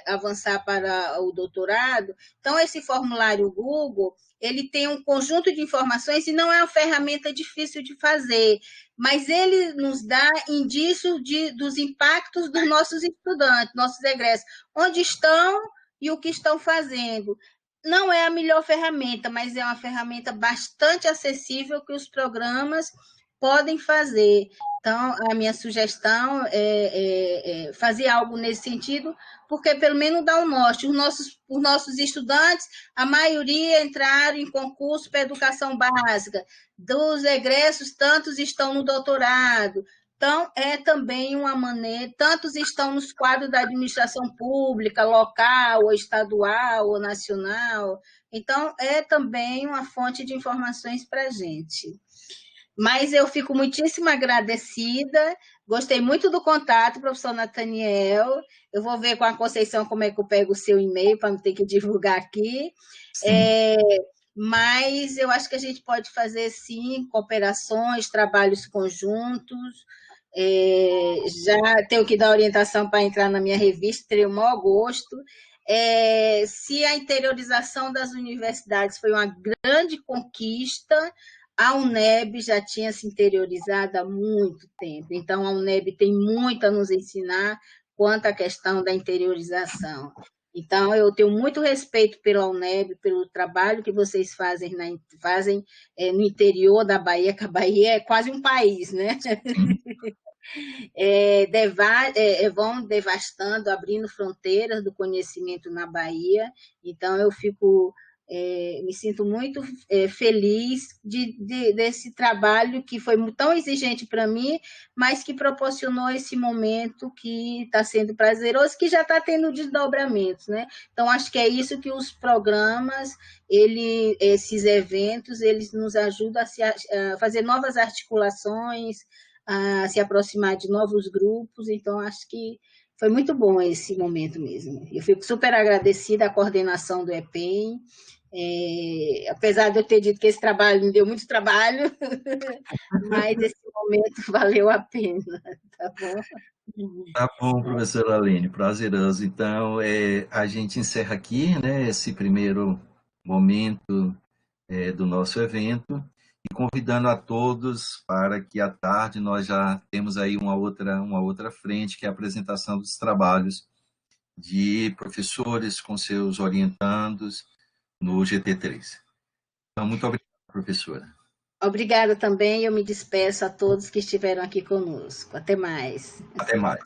avançar para o doutorado. Então, esse formulário Google, ele tem um conjunto de informações e não é uma ferramenta difícil de fazer, mas ele nos dá indícios dos impactos dos nossos estudantes, nossos egressos, onde estão e o que estão fazendo. Não é a melhor ferramenta, mas é uma ferramenta bastante acessível que os programas podem fazer. Então, a minha sugestão é fazer algo nesse sentido, porque pelo menos dá um norte. Os nossos estudantes, a maioria entraram em concurso para educação básica. Dos egressos, tantos estão no doutorado. Então, é também uma maneira, tantos estão nos quadros da administração pública, local, ou estadual, ou nacional. Então, é também uma fonte de informações para a gente. Mas eu fico muitíssimo agradecida, gostei muito do contato, professor Nathaniel. Eu vou ver com a Conceição como é que eu pego o seu e-mail para não ter que divulgar aqui. Mas eu acho que a gente pode fazer, sim, cooperações, trabalhos conjuntos. Já tenho que dar orientação para entrar na minha revista, terei o maior gosto. Se a interiorização das universidades foi uma grande conquista, a UNEB já tinha se interiorizado há muito tempo. Então, a UNEB tem muito a nos ensinar quanto à questão da interiorização. Então, eu tenho muito respeito pela UNEB, pelo trabalho que vocês fazem no interior da Bahia, que a Bahia é quase um país, né? Vão devastando, abrindo fronteiras do conhecimento na Bahia. Então, eu me sinto muito feliz desse trabalho que foi tão exigente para mim, mas que proporcionou esse momento que está sendo prazeroso, que já está tendo desdobramentos, né? Então, acho que é isso que os programas, esses eventos, eles nos ajudam a fazer novas articulações, a se aproximar de novos grupos. Então, acho que foi muito bom esse momento mesmo. Eu fico super agradecida à coordenação do EPEM, apesar de eu ter dito que esse trabalho me deu muito trabalho, mas esse momento valeu a pena, tá bom? Tá bom, professora Aline, prazeroso. Então, a gente encerra aqui, né, esse primeiro momento do nosso evento e convidando a todos para que à tarde nós já temos aí uma outra frente, que é a apresentação dos trabalhos de professores com seus orientandos no GT3. Então, muito obrigado, professora. Obrigada também, eu me despeço a todos que estiveram aqui conosco. Até mais. Até mais.